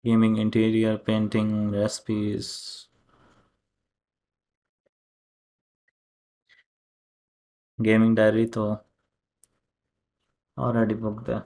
gaming interior painting recipes, gaming diary तो ऑलरेडी बुकड है।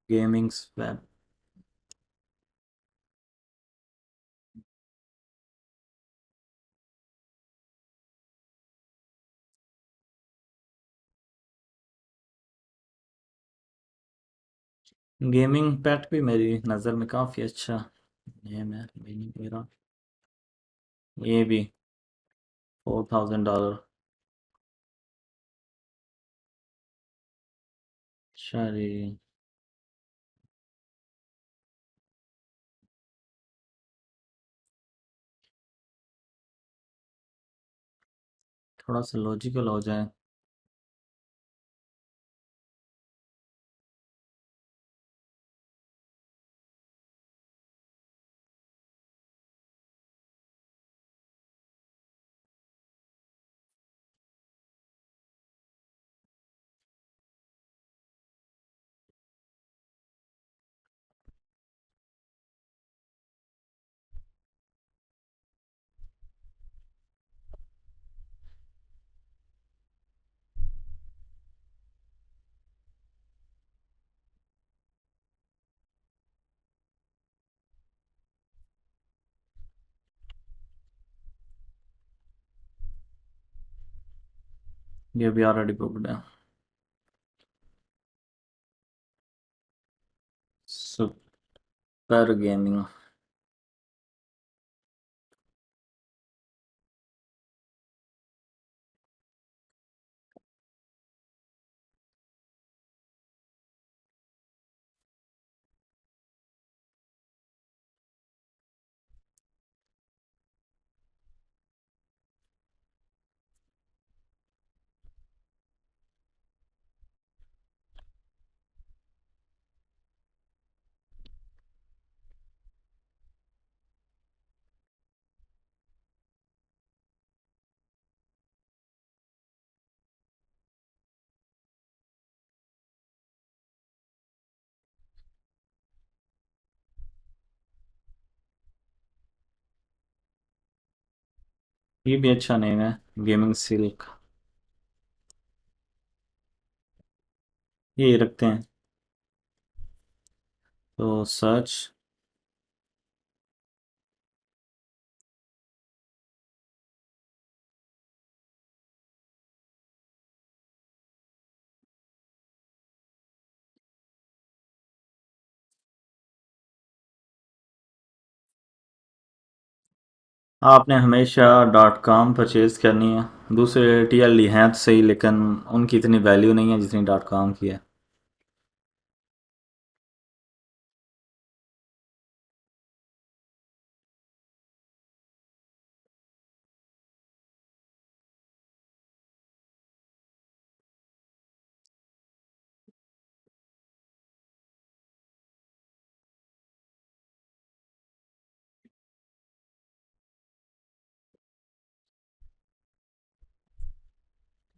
Gaming web. गेमिंग पेट भी मेरी नज़र में काफ़ी अच्छा नेम है मेरा। ये भी $4000। अच्छा जी। थोड़ा सा लॉजिकल हो जाए। ये भी ऑलरेडी बुकड है। Super gaming. ये भी अच्छा नेम है, गेमिंग सिल्क। ये रखते हैं। तो सर्च। आपने हमेशा डॉट कॉम परचेज करनी है। दूसरे टीएल हैं तो सही, लेकिन उनकी इतनी वैल्यू नहीं है जितनी डॉट कॉम की है।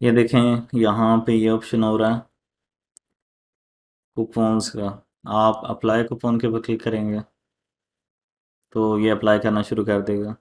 ये देखें, यहाँ पे ये ऑप्शन हो रहा है कूपन्स का। आप अप्लाई कूपन के ऊपर क्लिक करेंगे तो ये अप्लाई करना शुरू कर देगा।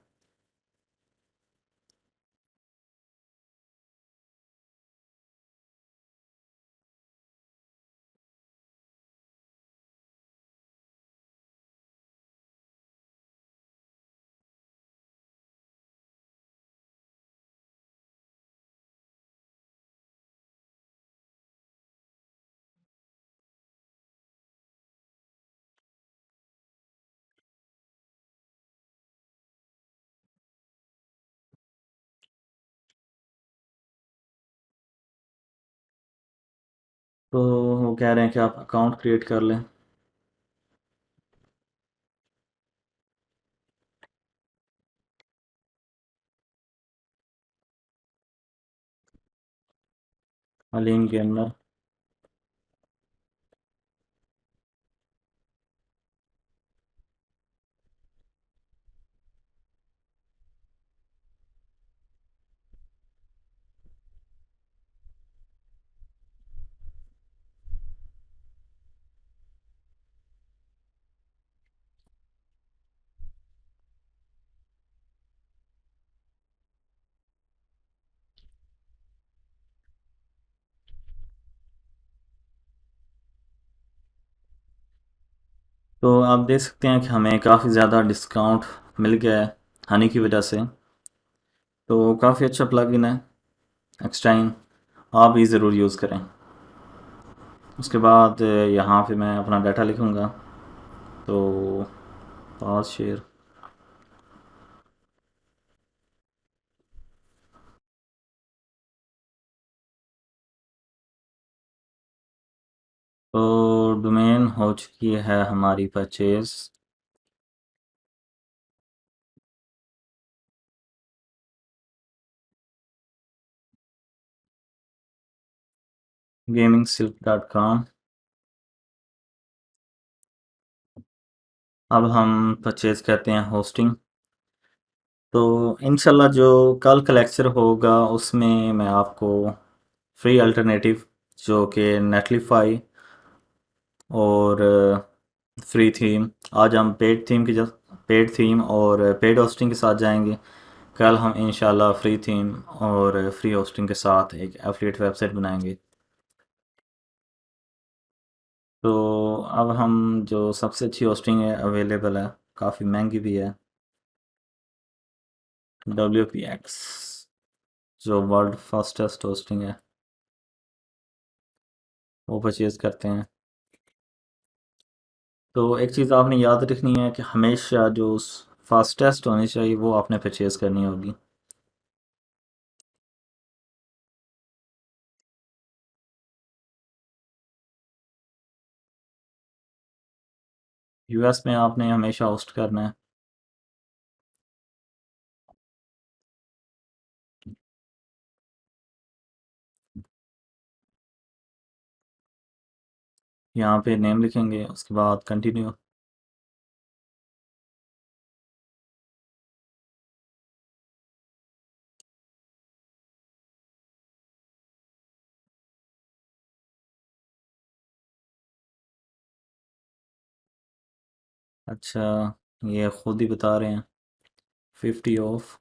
तो वो कह रहे हैं कि आप अकाउंट क्रिएट कर लें। हलीम के अंदर। तो आप देख सकते हैं कि हमें काफ़ी ज़्यादा डिस्काउंट मिल गया है हनी की वजह से। तो काफ़ी अच्छा प्लगइन है एक्सटाइन। आप भी ज़रूर यूज़ करें। उसके बाद यहाँ पे मैं अपना डाटा लिखूँगा। तो पास शेयर। तो डोमेन हो चुकी है हमारी परचेज। gamingsilk.com। अब हम परचेज करते हैं होस्टिंग। तो इंशाल्लाह जो कल का लेक्चर होगा उसमें मैं आपको फ्री अल्टरनेटिव जो कि नेटलीफाई और फ्री थीम, आज हम पेड थीम और पेड होस्टिंग के साथ जाएंगे। कल हम इंशाल्लाह फ्री थीम और फ्री होस्टिंग के साथ एक एफिलिएट वेबसाइट बनाएंगे। तो अब हम जो सबसे अच्छी होस्टिंग है अवेलेबल है, काफ़ी महंगी भी है, WPX जो वर्ल्ड फास्टेस्ट होस्टिंग है, वो परचेज़ करते हैं। तो एक चीज़ आपने याद रखनी है कि हमेशा जो फास्टेस्ट होनी चाहिए वो आपने परचेज़ करनी होगी। US में आपने हमेशा होस्ट करना है। यहाँ पे नेम लिखेंगे, उसके बाद कंटिन्यू। अच्छा, ये खुद ही बता रहे हैं 50 ऑफ।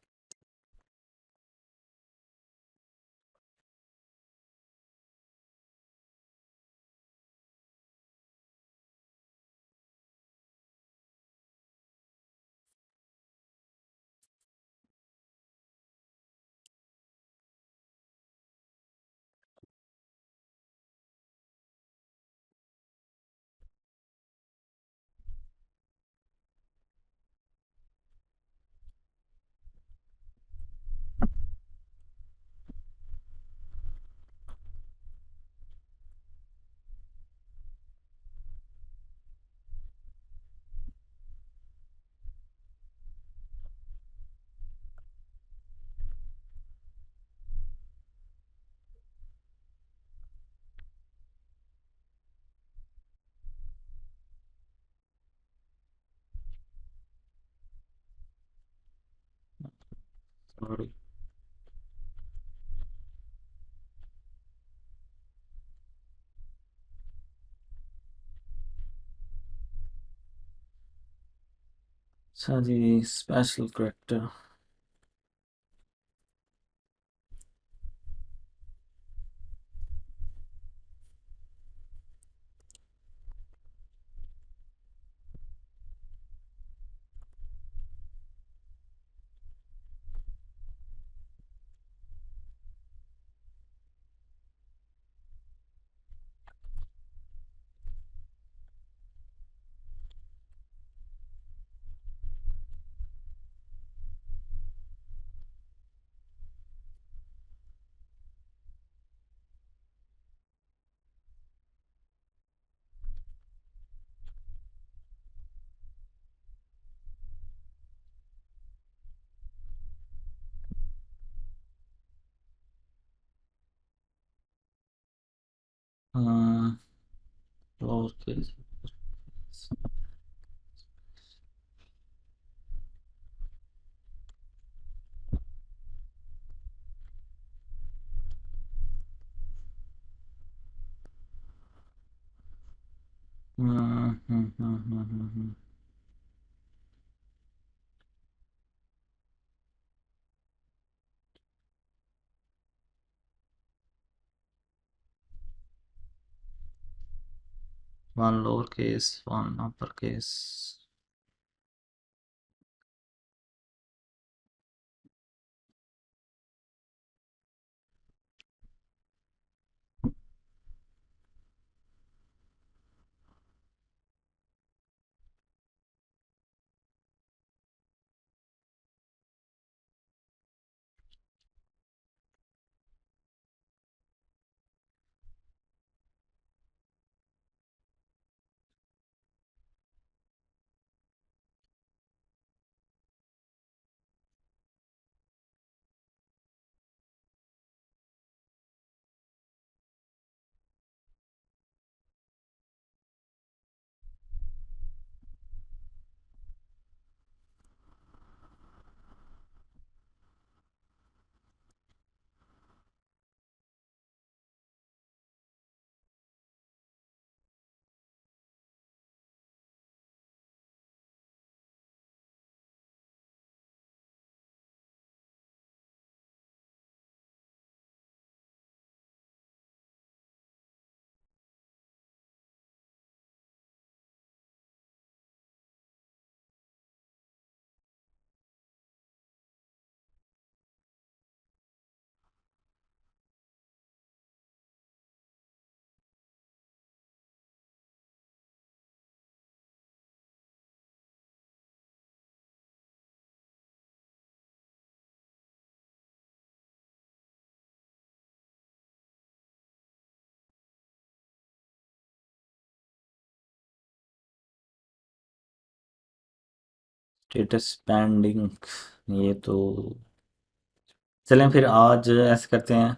सॉरी। अच्छा जी, स्पेशल करेक्टर। हाँ, और one lower case, one upper case. Status pending, ये तो चलें फिर आज ऐसे करते हैं।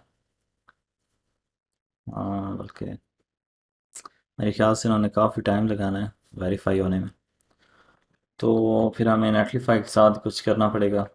हाँ बल्कि मेरे ख्याल से इन्होंने काफ़ी टाइम लगाना है वेरीफाई होने में, तो फिर हमें नेटलीफाई के साथ कुछ करना पड़ेगा।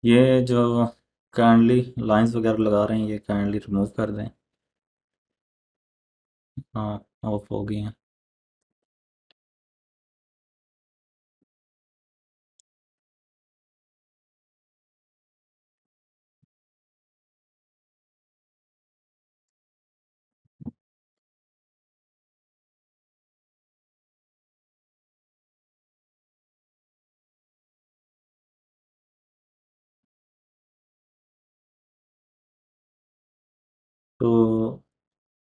ये जो काइंडली लाइंस वगैरह लगा रहे हैं, ये काइंडली रिमूव कर दें। हाँ, ऑफ हो गई हैं। तो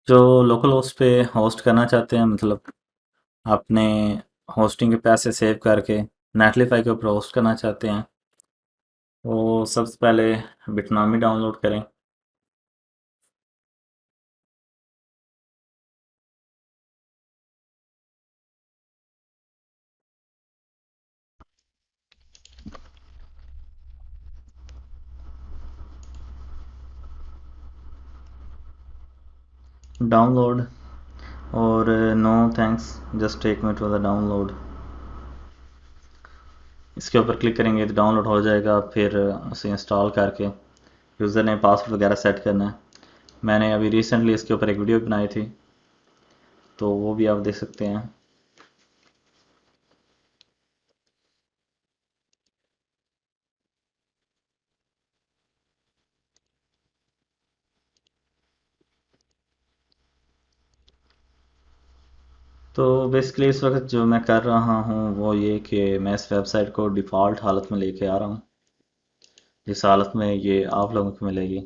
जो लोकल होस्ट पे होस्ट करना चाहते हैं, मतलब अपने होस्टिंग के पैसे सेव करके नेटलीफाई के ऊपर होस्ट करना चाहते हैं, वो सबसे पहले बिटनॉमी डाउनलोड करें। डाउनलोड, और no thanks, just take me to the download, इसके ऊपर क्लिक करेंगे तो डाउनलोड हो जाएगा। फिर उसे इंस्टॉल करके यूज़र ने पासवर्ड वगैरह सेट करना है। मैंने अभी रिसेंटली इसके ऊपर एक वीडियो बनाई थी, तो वो भी आप देख सकते हैं। तो बेसिकली इस वक्त जो मैं कर रहा हूँ वो ये कि मैं इस वेबसाइट को डिफ़ॉल्ट हालत में लेके आ रहा हूँ, जिस हालत में ये आप लोगों को मिलेगी।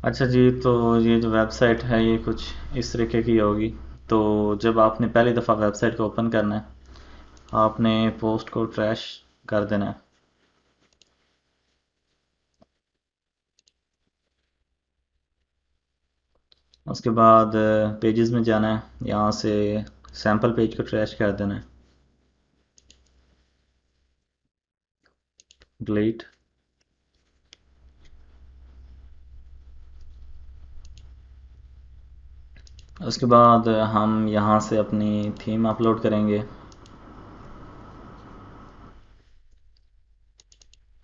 अच्छा जी, तो ये जो वेबसाइट है ये कुछ इस तरीके की होगी। तो जब आपने पहली दफ़ा वेबसाइट को ओपन करना है, आपने पोस्ट को ट्रैश कर देना है। उसके बाद पेजेस में जाना है, यहाँ से सैम्पल पेज को ट्रैश कर देना है, डिलीट। उसके बाद हम यहाँ से अपनी थीम अपलोड करेंगे।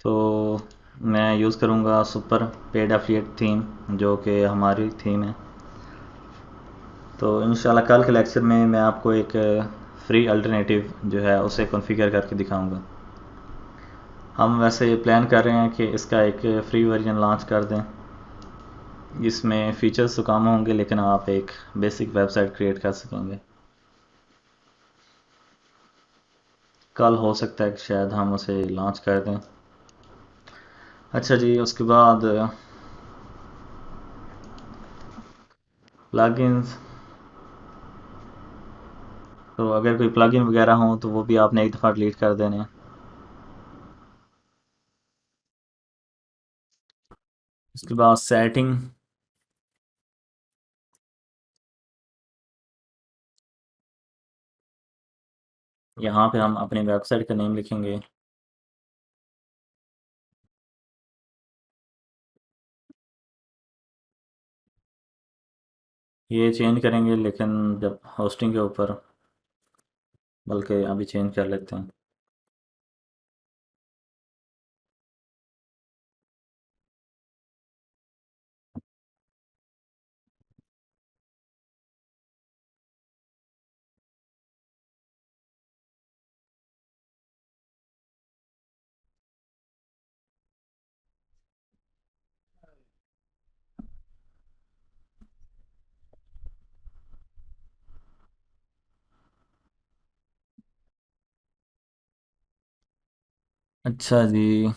तो मैं यूज़ करूँगा सुपर पेड एफिलिएट थीम, जो कि हमारी थीम है। तो इंशाल्लाह कल के लेक्चर में मैं आपको एक फ्री अल्टरनेटिव जो है उसे कॉन्फ़िगर करके दिखाऊंगा। हम वैसे प्लान कर रहे हैं कि इसका एक फ्री वर्जन लॉन्च कर दें। इसमें फ़ीचर्स तो कम होंगे, लेकिन आप एक बेसिक वेबसाइट क्रिएट कर सकेंगे। कल हो सकता है कि शायद हम उसे लॉन्च कर दें। अच्छा जी, उसके बाद प्लगइन्स। तो अगर कोई प्लगइन वगैरह हो तो वो भी आपने एक दफ़ा डिलीट कर देने हैं। उसके बाद सेटिंग। यहाँ पे हम अपनी वेबसाइट का नेम लिखेंगे। ये चेंज करेंगे लेकिन जब होस्टिंग के ऊपर, बल्कि अभी चेंज कर लेते हैं। अच्छा जी।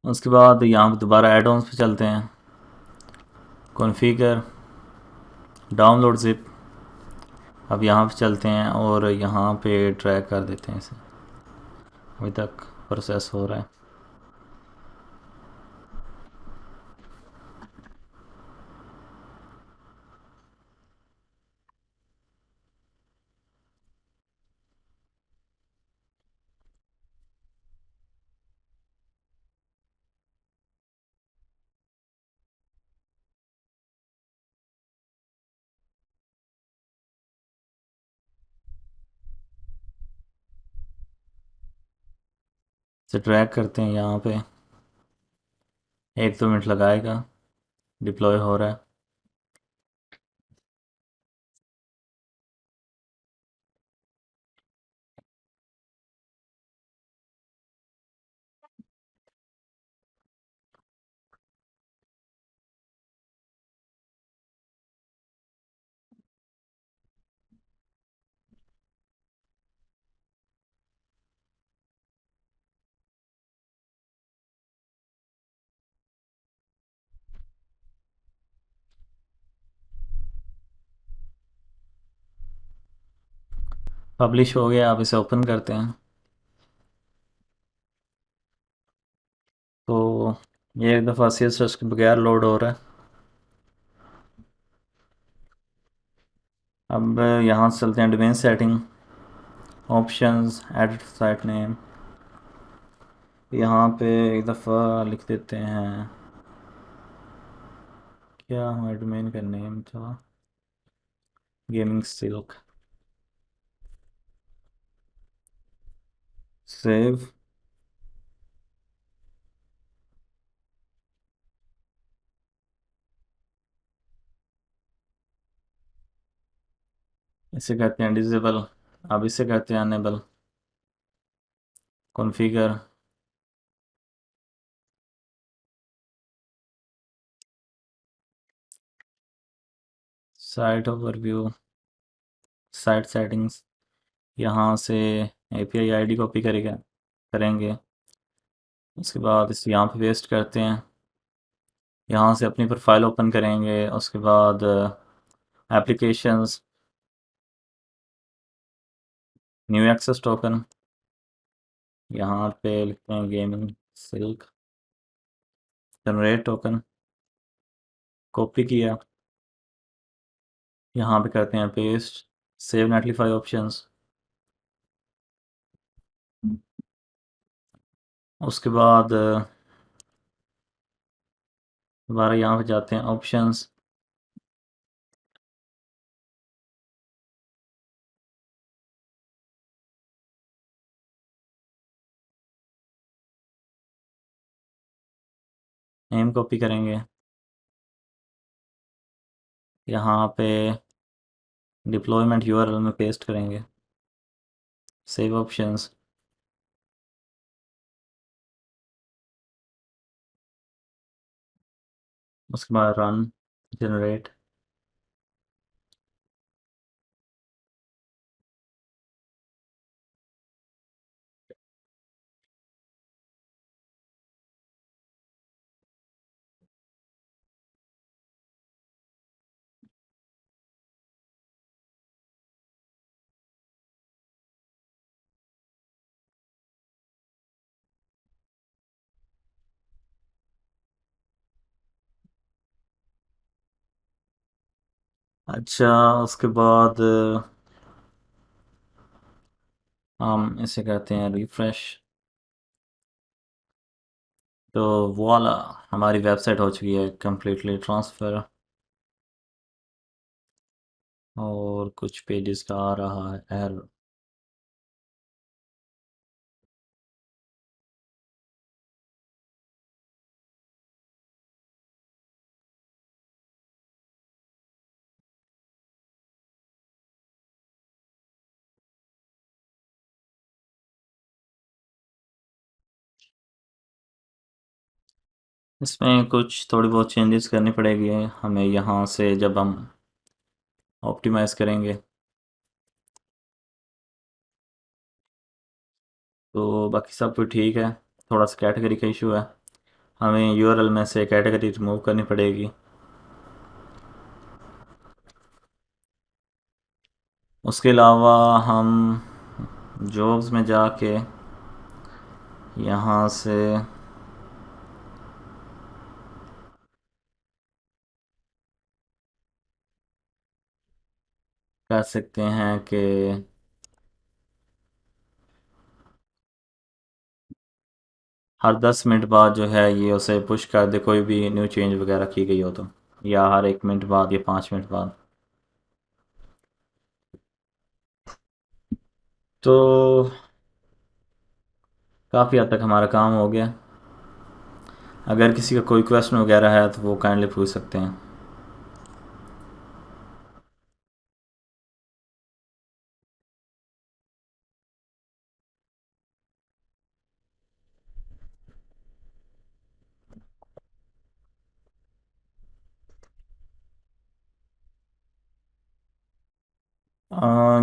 उसके बाद यहाँ पे दोबारा एड ऑन्स पे चलते हैं। Configure, download zip. अब यहाँ पे चलते हैं और यहाँ पे ड्रैग कर देते हैं इसे। अभी तक प्रोसेस हो रहा है। इसे ड्रैग करते हैं यहाँ पे। 1-2 मिनट लगाएगा। डिप्लॉय हो रहा है। पब्लिश हो गया। आप इसे ओपन करते हैं तो ये एक दफ़ा CSS के बगैर लोड हो रहा है। अब यहाँ से चलते हैं domain setting, options, edit site name. यहाँ पे एक दफ़ा लिख देते हैं, क्या हमारे डोमेन का नेम था, गेमिंग सिल्क। सेव। इसे कहते हैं डिसेबल। अब इसे कहते हैं enable. Configure, site overview, site settings. यहाँ से API ID कॉपी करेंगे। उसके बाद इसे यहाँ पे पेस्ट करते हैं। यहाँ से अपनी प्रोफाइल ओपन करेंगे। उसके बाद एप्लीकेशंस, न्यू एक्सेस टोकन। यहाँ पे लिखते हैं gaming silk, generate token. Copy किया, यहाँ पे करते हैं पेस्ट। Save नेटलिफाई options. उसके बाद दोबारा यहाँ पे जाते हैं ऑप्शंस। नेम कॉपी करेंगे, यहाँ पे डिप्लॉयमेंट URL में पेस्ट करेंगे। Save options. उसके बाद रन, जनरेट। अच्छा, उसके बाद हम इसे कहते हैं रिफ्रेश। तो वाला, हमारी वेबसाइट हो चुकी है कम्प्लीटली ट्रांसफ़र। और कुछ पेजेस का आ रहा है एरर। इसमें कुछ थोड़ी बहुत चेंजेस करनी पड़ेगी हमें यहाँ से जब हम ऑप्टिमाइज़ करेंगे। तो बाकी सब कुछ ठीक है। थोड़ा सा कैटेगरी का इशू है, हमें यूआरएल में से कैटेगरी रिमूव करनी पड़ेगी। उसके अलावा हम जॉब्स में जाके यहाँ से कर सकते हैं कि हर 10 मिनट बाद जो है ये उसे पुश कर दे, कोई भी न्यू चेंज वगैरह की गई हो तो, या हर 1 मिनट बाद या 5 मिनट बाद। तो काफ़ी हद तक हमारा काम हो गया। अगर किसी का कोई क्वेश्चन वगैरह है तो वो काइंडली पूछ सकते हैं।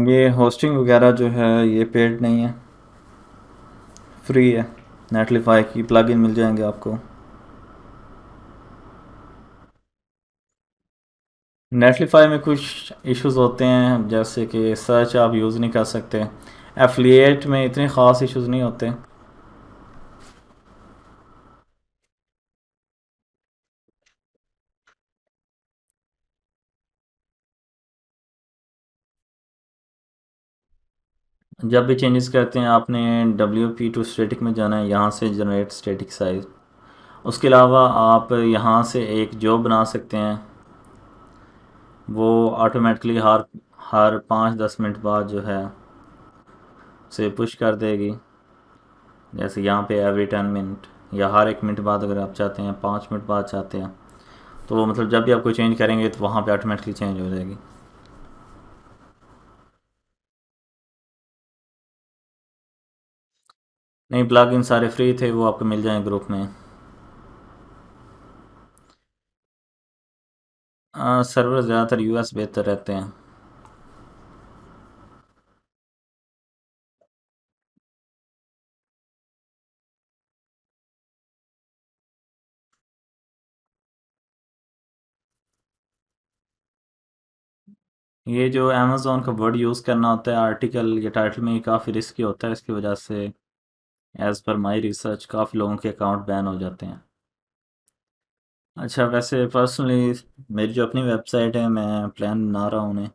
ये होस्टिंग वगैरह जो है ये पेड नहीं है, फ्री है। नेटलीफाई की प्लगइन मिल जाएंगे आपको। नेटलीफाई में कुछ इश्यूज होते हैं, जैसे कि सर्च आप यूज़ नहीं कर सकते। एफिलिएट में इतने ख़ास इश्यूज नहीं होते। जब भी चेंजेस करते हैं आपने WP to स्टैटिक में जाना है, यहाँ से जनरेट स्टैटिक साइज। उसके अलावा आप यहाँ से एक जॉब बना सकते हैं, वो ऑटोमेटिकली हर हर 5-10 मिनट बाद जो है से पुश कर देगी। जैसे यहाँ पे एवरी 10 मिनट, या हर 1 मिनट बाद अगर आप चाहते हैं, 5 मिनट बाद चाहते हैं, तो वो मतलब जब भी आप कोई चेंज करेंगे तो वहाँ पे ऑटोमेटिकली चेंज हो जाएगी। नहीं, प्लग इन सारे फ्री थे, वो आपको मिल जाएंगे ग्रुप में। सर्वर ज़्यादातर US बेहतर रहते हैं। ये जो अमेज़ोन का वर्ड यूज़ करना होता है आर्टिकल या टाइटल में, ये काफ़ी रिस्की होता है। इसकी वजह से एज़ पर माई रिसर्च काफ़ी लोगों के अकाउंट बैन हो जाते हैं। अच्छा, वैसे पर्सनली मेरी जो अपनी वेबसाइट है, मैं प्लान बना रहा हूँ उन्हें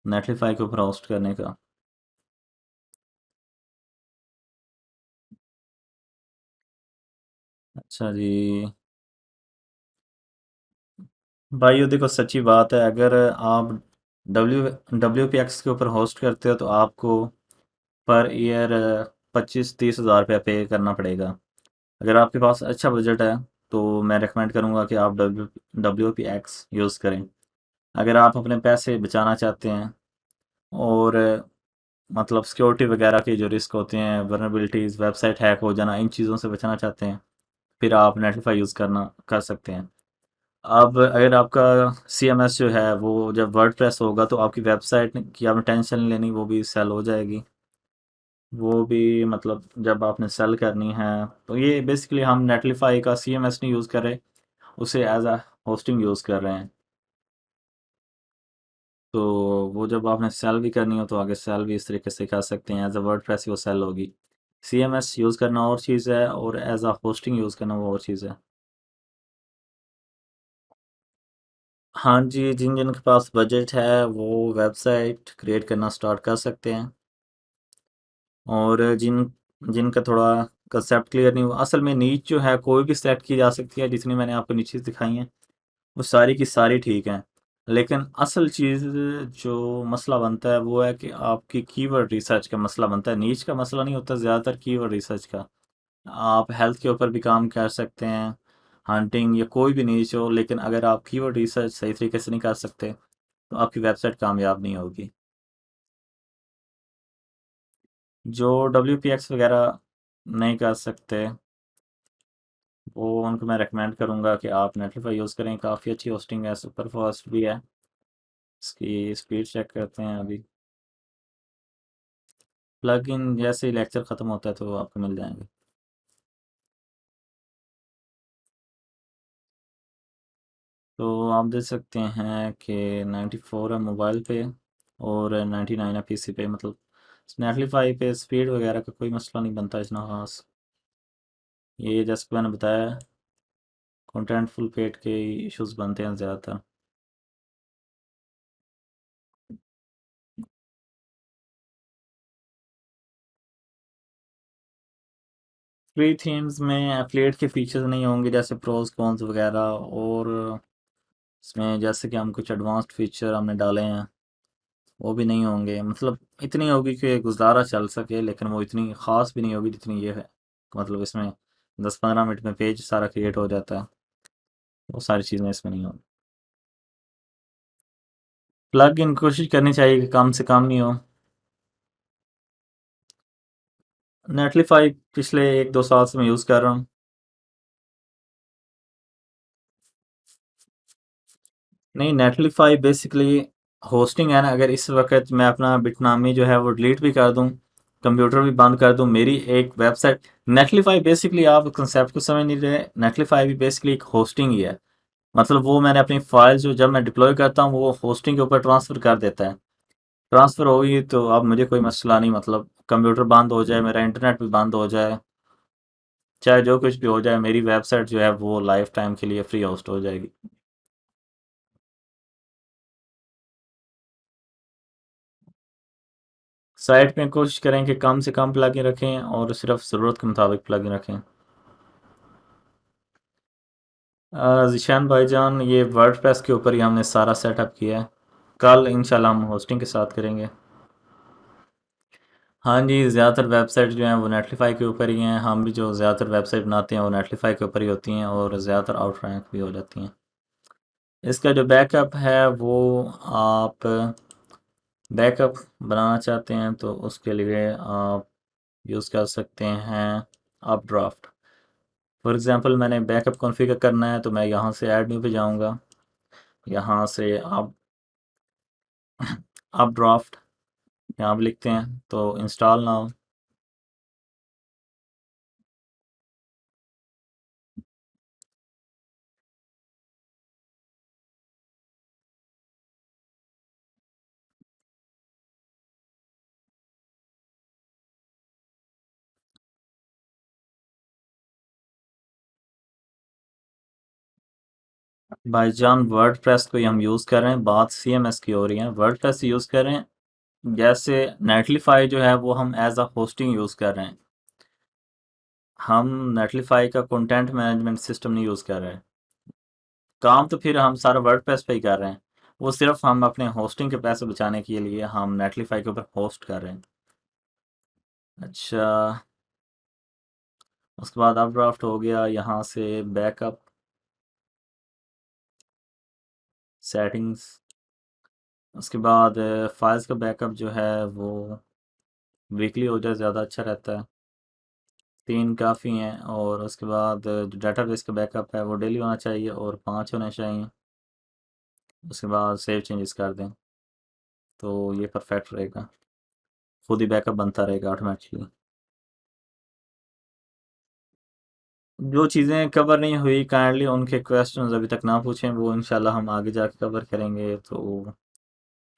नेटलीफाई के ऊपर होस्ट करने का। अच्छा जी। भाई ये देखो, सच्ची बात है, अगर आप WPX के ऊपर होस्ट करते हो तो आपको पर ईयर 25-30 हज़ार रुपया पे करना पड़ेगा। अगर आपके पास अच्छा बजट है तो मैं रेकमेंड करूँगा कि आप WPX यूज़ करें। अगर आप अपने पैसे बचाना चाहते हैं और मतलब सिक्योरिटी वगैरह के जो रिस्क होते हैं, वनरेबिलिटीज़, वेबसाइट हैक हो जाना, इन चीज़ों से बचना चाहते हैं, फिर आप नेटलीफाई यूज़ करना कर सकते हैं। अब अगर आपका CMS जो है वो जब वर्डप्रेस होगा तो आपकी वेबसाइट की आपने टेंशन नहीं लेनी, वो भी सेल हो जाएगी। वो भी मतलब जब आपने सेल करनी है, तो ये बेसिकली हम नेटलीफाई का CMS नहीं यूज़ कर रहे, उसे एज अ होस्टिंग यूज़ कर रहे हैं। तो वो जब आपने सेल भी करनी हो तो आगे सेल भी इस तरीके से कर सकते हैं, एज अ वर्डप्रेस ही वो सेल होगी। CMS यूज़ करना और चीज़ है और एज अ होस्टिंग यूज़ करना वो और चीज़ है। हाँ जी, जिन जिन के पास बजट है वो वेबसाइट क्रिएट करना स्टार्ट कर सकते हैं। और जिनका थोड़ा कंसेप्ट क्लियर नहीं हुआ, असल में नीच जो है कोई भी सेलेक्ट की जा सकती है, जितनी मैंने आपको नीचे दिखाई हैं वो सारी की सारी ठीक हैं। लेकिन असल चीज़ जो मसला बनता है वो है कि आपकी कीवर्ड रिसर्च का मसला बनता है, नीच का मसला नहीं होता, ज़्यादातर कीवर्ड रिसर्च का। आप हेल्थ के ऊपर भी काम कर सकते हैं, हंटिंग या कोई भी नीच हो, लेकिन अगर आप कीवर्ड रिसर्च सही तरीके से नहीं कर सकते तो आपकी वेबसाइट कामयाब नहीं होगी। जो WPX वगैरह नहीं कर सकते वो उनको मैं रेकमेंड करूँगा कि आप नेटलिफाई यूज़ करें, काफ़ी अच्छी होस्टिंग है, सुपर फास्ट भी है। इसकी स्पीड चेक करते हैं अभी। प्लग इन जैसे ही लेक्चर ख़त्म होता है तो आपको मिल जाएंगे। तो आप देख सकते हैं कि 94 है मोबाइल पे और 99 है PC पे, मतलब नेटलीफाई पे स्पीड वगैरह का कोई मसला नहीं बनता इतना खास। ये जैसे मैंने बताया, कॉन्टेंटफुल पेट के इश्यूज बनते हैं ज़्यादातर। फ्री थीम्स में एफिलिएट के फीचर्स नहीं होंगे जैसे प्रोज कॉन्स वगैरह, और इसमें जैसे कि हम कुछ एडवांस्ड फीचर हमने डाले हैं वो भी नहीं होंगे, मतलब इतनी होगी कि गुजारा चल सके, लेकिन वो इतनी ख़ास भी नहीं होगी जितनी ये है। मतलब इसमें 10-15 मिनट में पेज सारा क्रिएट हो जाता है, वो सारी चीज़ें इसमें नहीं होंगी। प्लग इन कोशिश करनी चाहिए कि कम से कम नहीं हो। नेटलीफाई पिछले 1-2 साल से मैं यूज़ कर रहा हूँ। नहीं, नेटलीफाई बेसिकली होस्टिंग है ना, अगर इस वक्त मैं अपना बिटनामी जो है वो डिलीट भी कर दूँ, कंप्यूटर भी बंद कर दूँ, मेरी एक वेबसाइट, नेटलीफाई बेसिकली आप कंसेप्ट को समझ नहीं रहे, नेटलीफाई भी बेसिकली एक होस्टिंग ही है। मतलब वो मैंने अपनी फाइल जो जब मैं डिप्लॉय करता हूँ वो होस्टिंग के ऊपर ट्रांसफ़र कर देता है। ट्रांसफ़र होगी तो अब मुझे कोई मसला नहीं, मतलब कंप्यूटर बंद हो जाए, मेरा इंटरनेट भी बंद हो जाए, चाहे जो कुछ भी हो जाए, मेरी वेबसाइट जो है वो लाइफ टाइम के लिए फ्री होस्ट हो जाएगी। साइट में कोशिश करें कि कम से कम प्लगइन रखें और सिर्फ ज़रूरत के मुताबिक प्लगइन रखें। ज़ीशान भाईजान, ये वर्डप्रेस के ऊपर ही हमने सारा सेटअप किया है, कल इंशाल्लाह हम होस्टिंग के साथ करेंगे। हाँ जी, ज़्यादातर वेबसाइट जो हैं वो नेटलीफाई के ऊपर ही हैं, हम भी जो ज़्यादातर वेबसाइट बनाते हैं वो नेटलीफाई के ऊपर ही होती हैं और ज़्यादातर आउट रैंक भी हो जाती हैं। इसका जो बैकअप है वो, आप बैकअप बनाना चाहते हैं तो उसके लिए आप यूज़ कर सकते हैं अपड्राफ्ट। फॉर एग्ज़ाम्पल मैंने बैकअप कॉन्फ़िगर करना है तो मैं यहाँ से ऐड न्यू पे जाऊँगा, यहाँ से आप अपड्राफ्ट यहाँ पे लिखते हैं तो इंस्टॉल नाउ। भाईजान वर्डप्रेस को ही हम यूज़ कर रहे हैं, बात CMS की हो रही है, वर्डप्रेस यूज़ कर रहे हैं। जैसे नेटलीफाई जो है वो हम एज अ होस्टिंग यूज़ कर रहे हैं, हम नेटलीफाई का कंटेंट मैनेजमेंट सिस्टम नहीं यूज़ कर रहे हैं। काम तो फिर हम सारा वर्डप्रेस पे ही कर रहे हैं, वो सिर्फ हम अपने होस्टिंग के पैसे बचाने के लिए हम नेटलीफाई के ऊपर होस्ट कर रहे हैं। अच्छा, उसके बाद अपड्राफ्ट हो गया, यहाँ से बैकअप सेटिंग्स, उसके बाद फाइल्स का बैकअप जो है वो वीकली हो जाए ज़्यादा अच्छा रहता है, 3 काफ़ी हैं। और उसके बाद जो डेटाबेस का बैकअप है वो डेली होना चाहिए और 5 होने चाहिए। उसके बाद सेव चेंजेस कर दें तो ये परफेक्ट रहेगा, खुद ही बैकअप बनता रहेगा ऑटोमेटिकली। जो चीज़ें कवर नहीं हुई काइंडली उनके क्वेश्चंस अभी तक ना पूछें, वो इंशाल्लाह हम आगे जाके कवर करेंगे, तो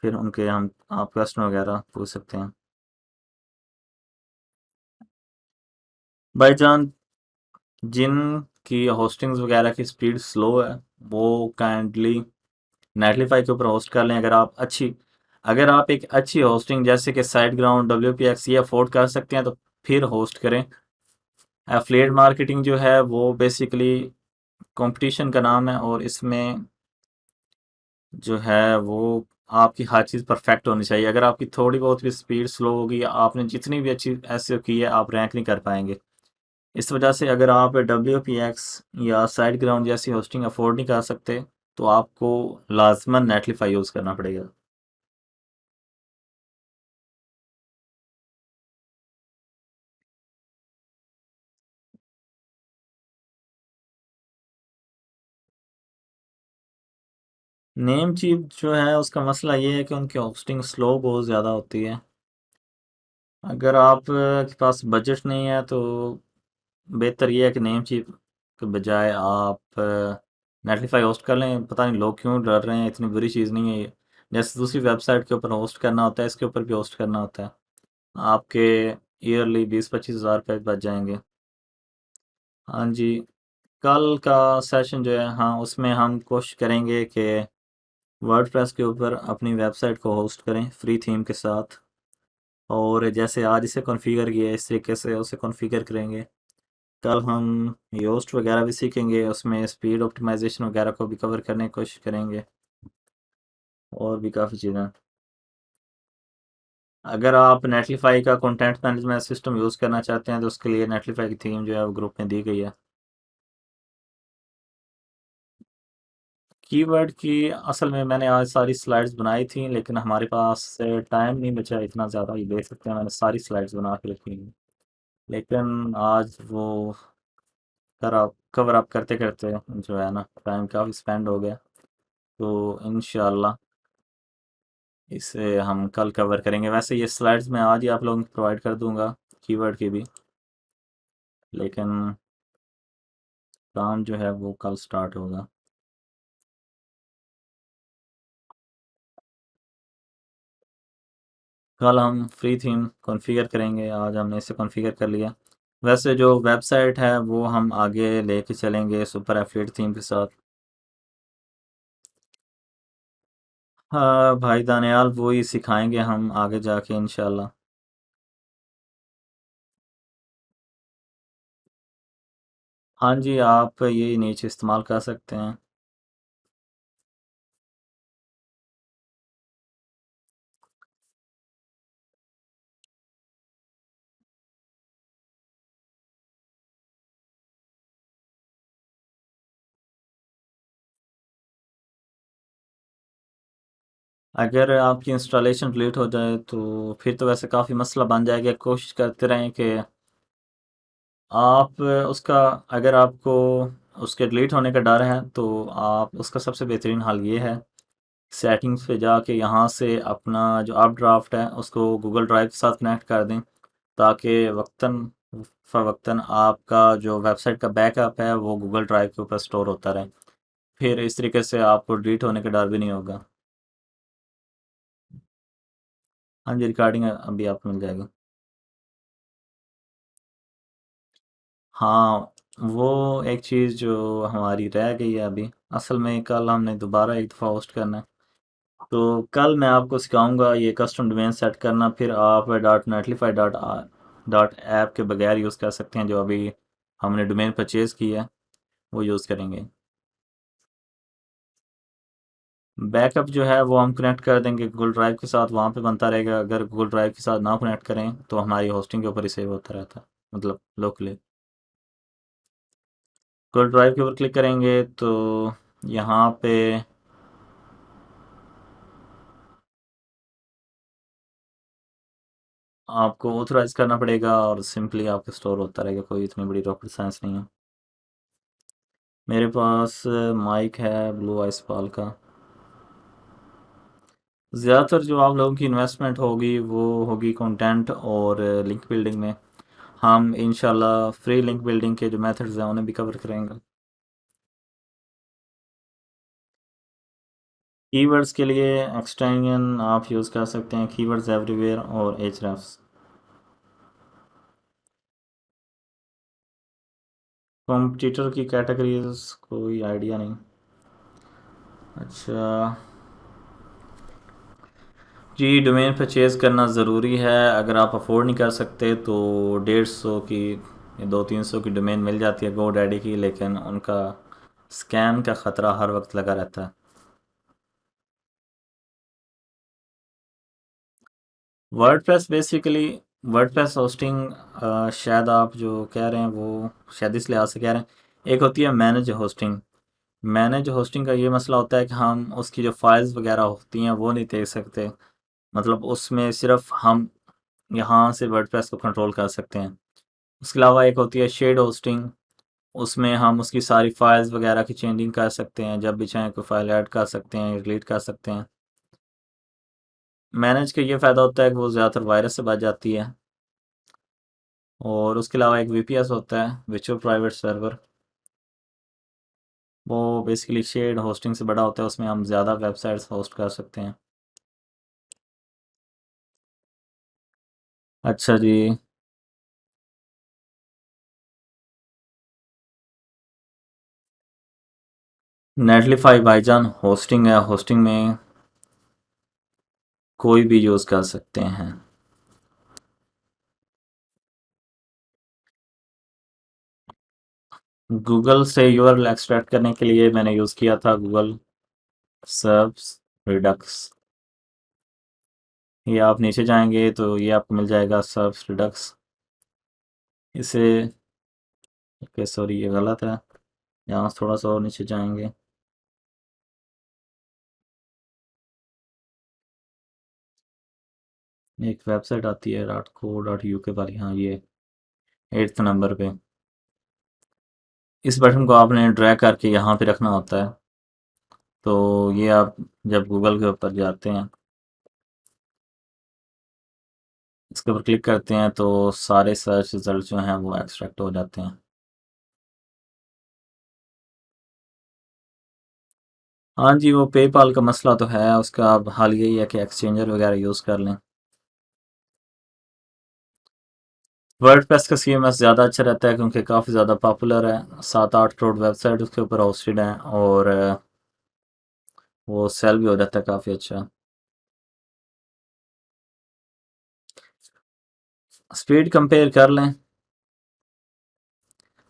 फिर उनके हम आप क्वेश्चन वगैरह पूछ सकते हैं। भाईजान, जिन की होस्टिंग्स वगैरह की स्पीड स्लो है वो काइंडली नेटलीफाई के ऊपर होस्ट कर लें। अगर आप एक अच्छी होस्टिंग जैसे कि साइट ग्राउंड, WPX ये अफोर्ड कर सकते हैं तो फिर होस्ट करें। एफिलिएट मार्केटिंग जो है वो बेसिकली कंपटीशन का नाम है, और इसमें जो है वो आपकी हर चीज़ परफेक्ट होनी चाहिए। अगर आपकी थोड़ी बहुत भी स्पीड स्लो होगी, आपने जितनी भी अच्छी एसईओ की है, आप रैंक नहीं कर पाएंगे। इस वजह से अगर आप WPX या साइट ग्राउंड जैसी होस्टिंग अफोर्ड नहीं कर सकते तो आपको लाजमन नेटलीफाई यूज़ करना पड़ेगा। नेम चीप जो है उसका मसला ये है कि उनकी होस्टिंग स्लो बहुत ज़्यादा होती है। अगर आप के पास बजट नहीं है तो बेहतर ये है कि नेम चीप के बजाय आप नेटलीफाई होस्ट कर लें। पता नहीं लोग क्यों डर रहे हैं, इतनी बुरी चीज़ नहीं है ये। जैसे दूसरी वेबसाइट के ऊपर होस्ट करना होता है, इसके ऊपर भी होस्ट करना होता है। आपके ईयरली 20-25 हज़ार रुपये बच जाएंगे। हाँ जी। कल का सेशन जो है, हाँ उसमें हम कोशिश करेंगे कि वर्डप्रेस के ऊपर अपनी वेबसाइट को होस्ट करें फ्री थीम के साथ, और जैसे आज इसे कॉन्फ़िगर किया है इस तरीके से उसे कॉन्फ़िगर करेंगे। कल हम योस्ट वगैरह भी सीखेंगे, उसमें स्पीड ऑप्टिमाइजेशन वगैरह को भी कवर करने की कोशिश करेंगे, और भी काफ़ी चीज़ें। अगर आप नेटलीफाई का कंटेंट मैनेजमेंट सिस्टम यूज़ करना चाहते हैं तो उसके लिए नेटलीफाई की थीम जो है वो ग्रुप में दी गई है। कीवर्ड की असल में मैंने आज सारी स्लाइड्स बनाई थी, लेकिन हमारे पास टाइम नहीं बचा इतना ज़्यादा। ये देख सकते हैं मैंने सारी स्लाइड्स बना के रखी हैं, लेकिन आज वो कवर अप करते करते जो है ना टाइम काफ़ी स्पेंड हो गया। तो इंशाल्लाह इसे हम कल कवर करेंगे। वैसे ये स्लाइड्स मैं आज ही आप लोगों को प्रोवाइड कर दूंगा, कीवर्ड की भी, लेकिन काम जो है वो कल स्टार्ट होगा। कल हम फ्री थीम कॉन्फ़िगर करेंगे, आज हमने इसे कॉन्फ़िगर कर लिया। वैसे जो वेबसाइट है वो हम आगे लेके चलेंगे सुपर एफिलिएट थीम के साथ। हाँ भाई दानियाल, वो ही सिखाएंगे हम आगे जाके इंशाल्लाह। हाँ जी, आप ये नीचे इस्तेमाल कर सकते हैं। अगर आपकी इंस्टॉलेशन डिलीट हो जाए तो फिर तो वैसे काफ़ी मसला बन जाएगा। कोशिश करते रहें कि आप उसका, अगर आपको उसके डिलीट होने का डर है तो आप उसका सबसे बेहतरीन हल ये है, सेटिंग्स पे जाके यहाँ से अपना जो अप ड्राफ्ट है उसको गूगल ड्राइव के साथ कनेक्ट कर दें, ताकि वक्तन फ़वक्तन आपका जो वेबसाइट का बैकअप है वो गूगल ड्राइव के ऊपर स्टोर होता रहे। फिर इस तरीके से आपको डिलीट होने का डर भी नहीं होगा। हाँ जी, रिकॉर्डिंग अभी आपको मिल जाएगी। हाँ, वो एक चीज़ जो हमारी रह गई है अभी, असल में कल हमने दोबारा एक दफ़ा होस्ट करना है। तो कल मैं आपको सिखाऊंगा ये कस्टम डोमेन सेट करना, फिर आप डॉट नेटलीफाई डॉट ऐप के बगैर यूज़ कर सकते हैं। जो अभी हमने डोमेन परचेज़ किया है वो यूज़ करेंगे। बैकअप जो है वो हम कनेक्ट कर देंगे गूगल ड्राइव के साथ, वहाँ पे बनता रहेगा। अगर गूगल ड्राइव के साथ ना कनेक्ट करें तो हमारी होस्टिंग के ऊपर ही सेव होता रहता है, मतलब लोकली। गूगल ड्राइव के ऊपर क्लिक करेंगे तो यहाँ पे आपको ऑथराइज करना पड़ेगा और सिंपली आपका स्टोर होता रहेगा। कोई इतनी बड़ी रॉकेट साइंस नहीं है। मेरे पास माइक है ब्लू आइसपॉल का। ज़्यादातर जो आप लोगों की इन्वेस्टमेंट होगी वो होगी कंटेंट और लिंक बिल्डिंग में। हम इंशाल्लाह फ्री लिंक बिल्डिंग के जो मेथड्स हैं उन्हें भी कवर करेंगे। कीवर्ड्स के लिए एक्सटेंशन आप यूज़ कर सकते हैं, कीवर्ड्स एवरीवेयर और एचरेफ्स। कॉम्पिटिटर की कैटेगरीज कोई आइडिया नहीं। अच्छा जी, डोमेन परचेज़ करना ज़रूरी है। अगर आप अफोर्ड नहीं कर सकते तो 150 की या 200-300 की डोमेन मिल जाती है गो डैडी की, लेकिन उनका स्कैम का ख़तरा हर वक्त लगा रहता है। वर्डप्रेस बेसिकली, वर्डप्रेस होस्टिंग, शायद आप जो कह रहे हैं वो शायद इस लिहाज से कह रहे हैं। एक होती है मैनेज होस्टिंग। मैनेज होस्टिंग का ये मसला होता है कि हम उसकी जो फाइल्स वगैरह होती हैं वो नहीं देख सकते। मतलब उसमें सिर्फ हम यहाँ से वर्डप्रेस को कंट्रोल कर सकते हैं। उसके अलावा एक होती है शेड होस्टिंग। उसमें हम उसकी सारी फाइल्स वगैरह की चेंजिंग कर सकते हैं, जब भी चाहें कोई फाइल ऐड कर सकते हैं, डिलीट कर सकते हैं। मैनेज का ये फ़ायदा होता है कि वो ज़्यादातर वायरस से बच जाती है। और उसके अलावा एक वीपीएस होता है, वर्चुअल प्राइवेट सर्वर। वो बेसिकली शेयर्ड होस्टिंग से बड़ा होता है, उसमें हम ज़्यादा वेबसाइट्स होस्ट कर सकते हैं। अच्छा जी। नेटलीफाई भाईजान होस्टिंग है, होस्टिंग में कोई भी यूज़ कर सकते हैं। गूगल से यूआरएल एक्सट्रैक्ट करने के लिए मैंने यूज़ किया था गूगल सर्व्स रिडक्स। ये आप नीचे जाएंगे तो ये आपको मिल जाएगा सर्व्स रिडक्स। इसे, ओके सॉरी ये गलत है, यहाँ से थोड़ा सा और नीचे जाएंगे। एक वेबसाइट आती है .co.uk वाली, हाँ ये 8th नंबर पे। इस बटन को आपने ड्रैग करके यहाँ पे रखना होता है। तो ये आप जब गूगल के ऊपर जाते हैं, इसके ऊपर क्लिक करते हैं तो सारे सर्च रिजल्ट जो हैं वो एक्सट्रैक्ट हो जाते हैं। हाँ जी, वो पेपाल का मसला तो है, उसका अब हाल यही है कि एक्सचेंजर वगैरह यूज़ कर लें। वर्डप्रेस का सीएमएस ज़्यादा अच्छा रहता है क्योंकि काफ़ी ज़्यादा पॉपुलर है। 7-8 करोड़ वेबसाइट उसके ऊपर होस्टेड हैं और वो सेल भी हो जाता है काफ़ी अच्छा। स्पीड कंपेयर कर लें।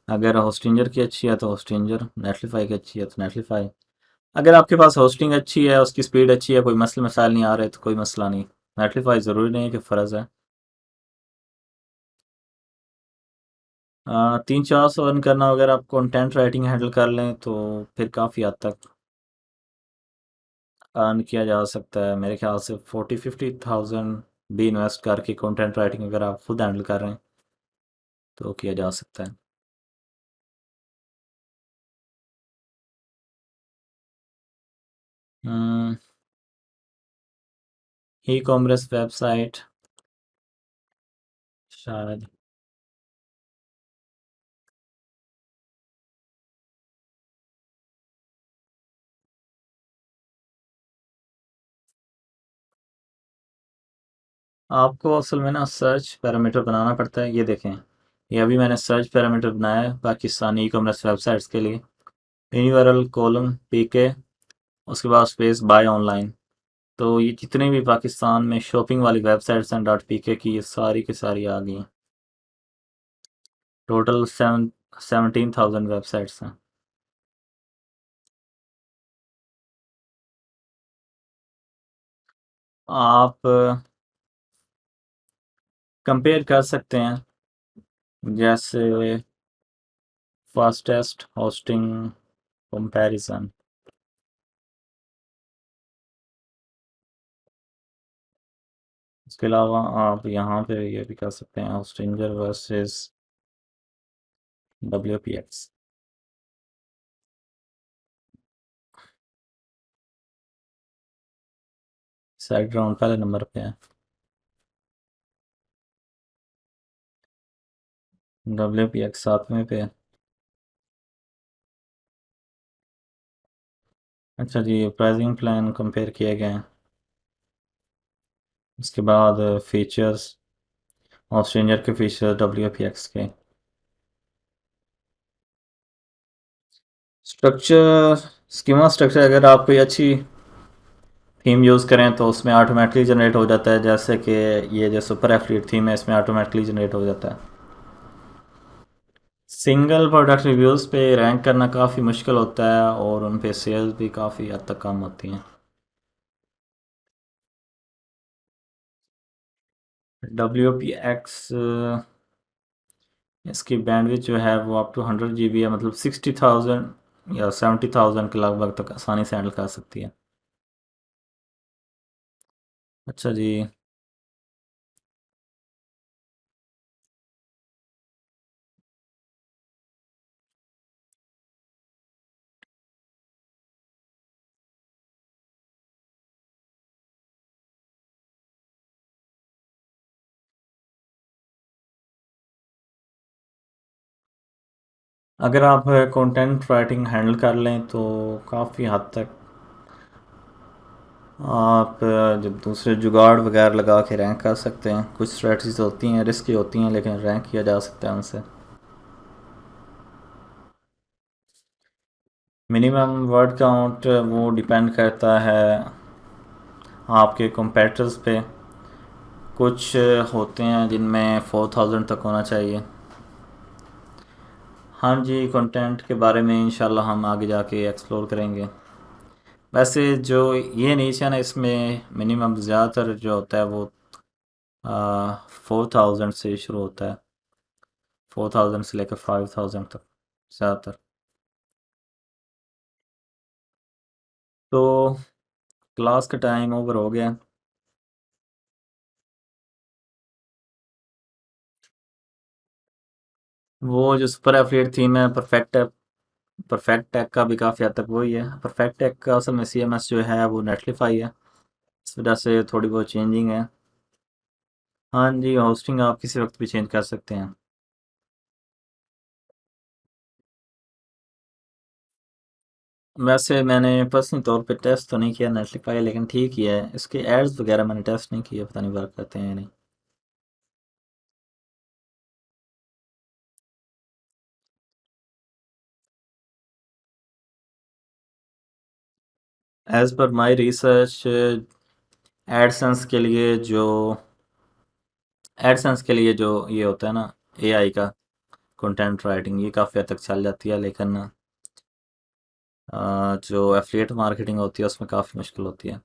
अगर होस्टिंजर की अच्छी है तो होस्टिंजर, नेटलीफाई की अच्छी है तो नेटलीफाई। अगर आपके पास होस्टिंग अच्छी है, उसकी स्पीड अच्छी है, कोई मसले मसाइल नहीं आ रहे तो कोई मसला नहीं। नेटलीफाई ज़रूरी नहीं है कि फ़र्ज़ है। 300-400 अर्न करना, अगर आप कंटेंट राइटिंग हैंडल कर लें तो फिर काफ़ी हद तक अर्न किया जा सकता है। मेरे ख्याल से 40-50 थाउजेंड भी इन्वेस्ट करके कंटेंट राइटिंग अगर आप खुद हैंडल कर रहे हैं तो किया जा सकता है। ई कॉमर्स वेबसाइट शायद। आपको असल में ना सर्च पैरामीटर बनाना पड़ता है। ये देखें, ये अभी मैंने सर्च पैरामीटर बनाया है पाकिस्तानी ई कॉमर्स वेबसाइट्स के लिए। यूनिवरल कोलम पीके, उसके बाद स्पेस बाय ऑनलाइन। तो ये जितने भी पाकिस्तान में शॉपिंग वाली वेबसाइट्स हैं .pk की, ये सारी की सारी आ गई हैं। टोटल 17,000 वेबसाइट्स हैं। आप कंपेयर कर सकते हैं, जैसे फास्टेस्ट होस्टिंग कंपैरिजन। इसके अलावा आप यहाँ पे ये भी कर सकते हैं, Hostinger versus WPX। Side ground पहले नंबर पे है, WPX 7वें पे है। अच्छा जी, प्राइसिंग प्लान कंपेयर किए गए हैं। उसके बाद फीचर्स, ऑस्ट्रेंजर के फीचर्स WPX के। स्ट्रक्चर स्कीमा स्ट्रक्चर अगर आप कोई अच्छी थीम यूज़ करें तो उसमें ऑटोमेटिकली जनरेट हो जाता है, जैसे कि ये जो सुपर एफिलिएट थीम है इसमें ऑटोमेटिकली जनरेट हो जाता है। सिंगल प्रोडक्ट रिव्यूज़ पे रैंक करना काफ़ी मुश्किल होता है और उन पे सेल्स भी काफ़ी हद तक कम होती हैं। WPX इसकी बैंडविड्थ जो है वो अप टू 100 GB है, मतलब 60,000 या 70,000 के लगभग तक आसानी से हैंडल कर सकती है। अच्छा जी। अगर आप कंटेंट राइटिंग हैंडल कर लें तो काफ़ी हद तक आप जब दूसरे जुगाड़ वगैरह लगा के रैंक कर सकते हैं। कुछ स्ट्रेटजीज होती हैं, रिस्की होती हैं, लेकिन रैंक किया जा सकता है उनसे। मिनिमम वर्ड काउंट वो डिपेंड करता है आपके कंपेटर्स पे। कुछ होते हैं जिनमें 4,000 तक होना चाहिए। हाँ जी, कंटेंट के बारे में इंशाल्लाह हम आगे जाके एक्सप्लोर करेंगे। वैसे जो ये नीच है ना, इसमें मिनिमम ज़्यादातर जो होता है वो 4,000 से शुरू होता है। 4,000 से लेकर 5,000 तक ज़्यादातर। तो क्लास का टाइम ओवर हो गया। वो जो सुपर एफिलिएट थीम है परफेक्ट है, परफेक्ट टेक का भी काफ़ी हद तक वही है। परफेक्ट टेक का असल में CMS जो है वो नेटलिफाई है, इस वजह से थोड़ी बहुत चेंजिंग है। हाँ जी, होस्टिंग आप किसी वक्त भी चेंज कर सकते हैं। वैसे मैंने पर्सनल तौर पे टेस्ट तो नहीं किया नेटलिफाई, लेकिन ठीक ही है। इसके एड्स वगैरह मैंने टेस्ट नहीं किए, पता नहीं वर्क करते हैं या नहीं। As per my research, AdSense के लिए जो ये होता है ना, AI का कंटेंट राइटिंग, ये काफ़ी हद तक चल जाती है, लेकिन जो एफिलिएट मार्केटिंग होती है उसमें काफ़ी मुश्किल होती है।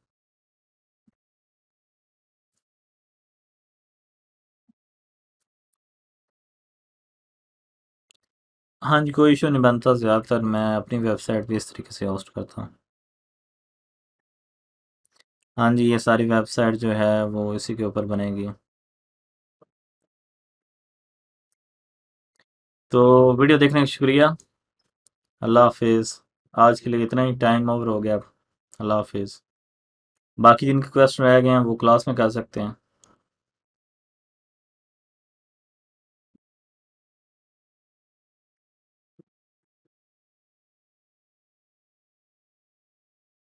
हाँ जी, कोई इशू नहीं बनता। ज़्यादातर मैं अपनी वेबसाइट भी इस तरीके से होस्ट करता हूँ। हाँ जी, ये सारी वेबसाइट जो है वो इसी के ऊपर बनेगी। तो वीडियो देखने का शुक्रिया। अल्लाह हाफिज़। आज के लिए इतना ही, टाइम ओवर हो गया अब। अल्लाह हाफिज़। बाकी जिनके क्वेश्चन रह गए हैं वो क्लास में कर सकते हैं।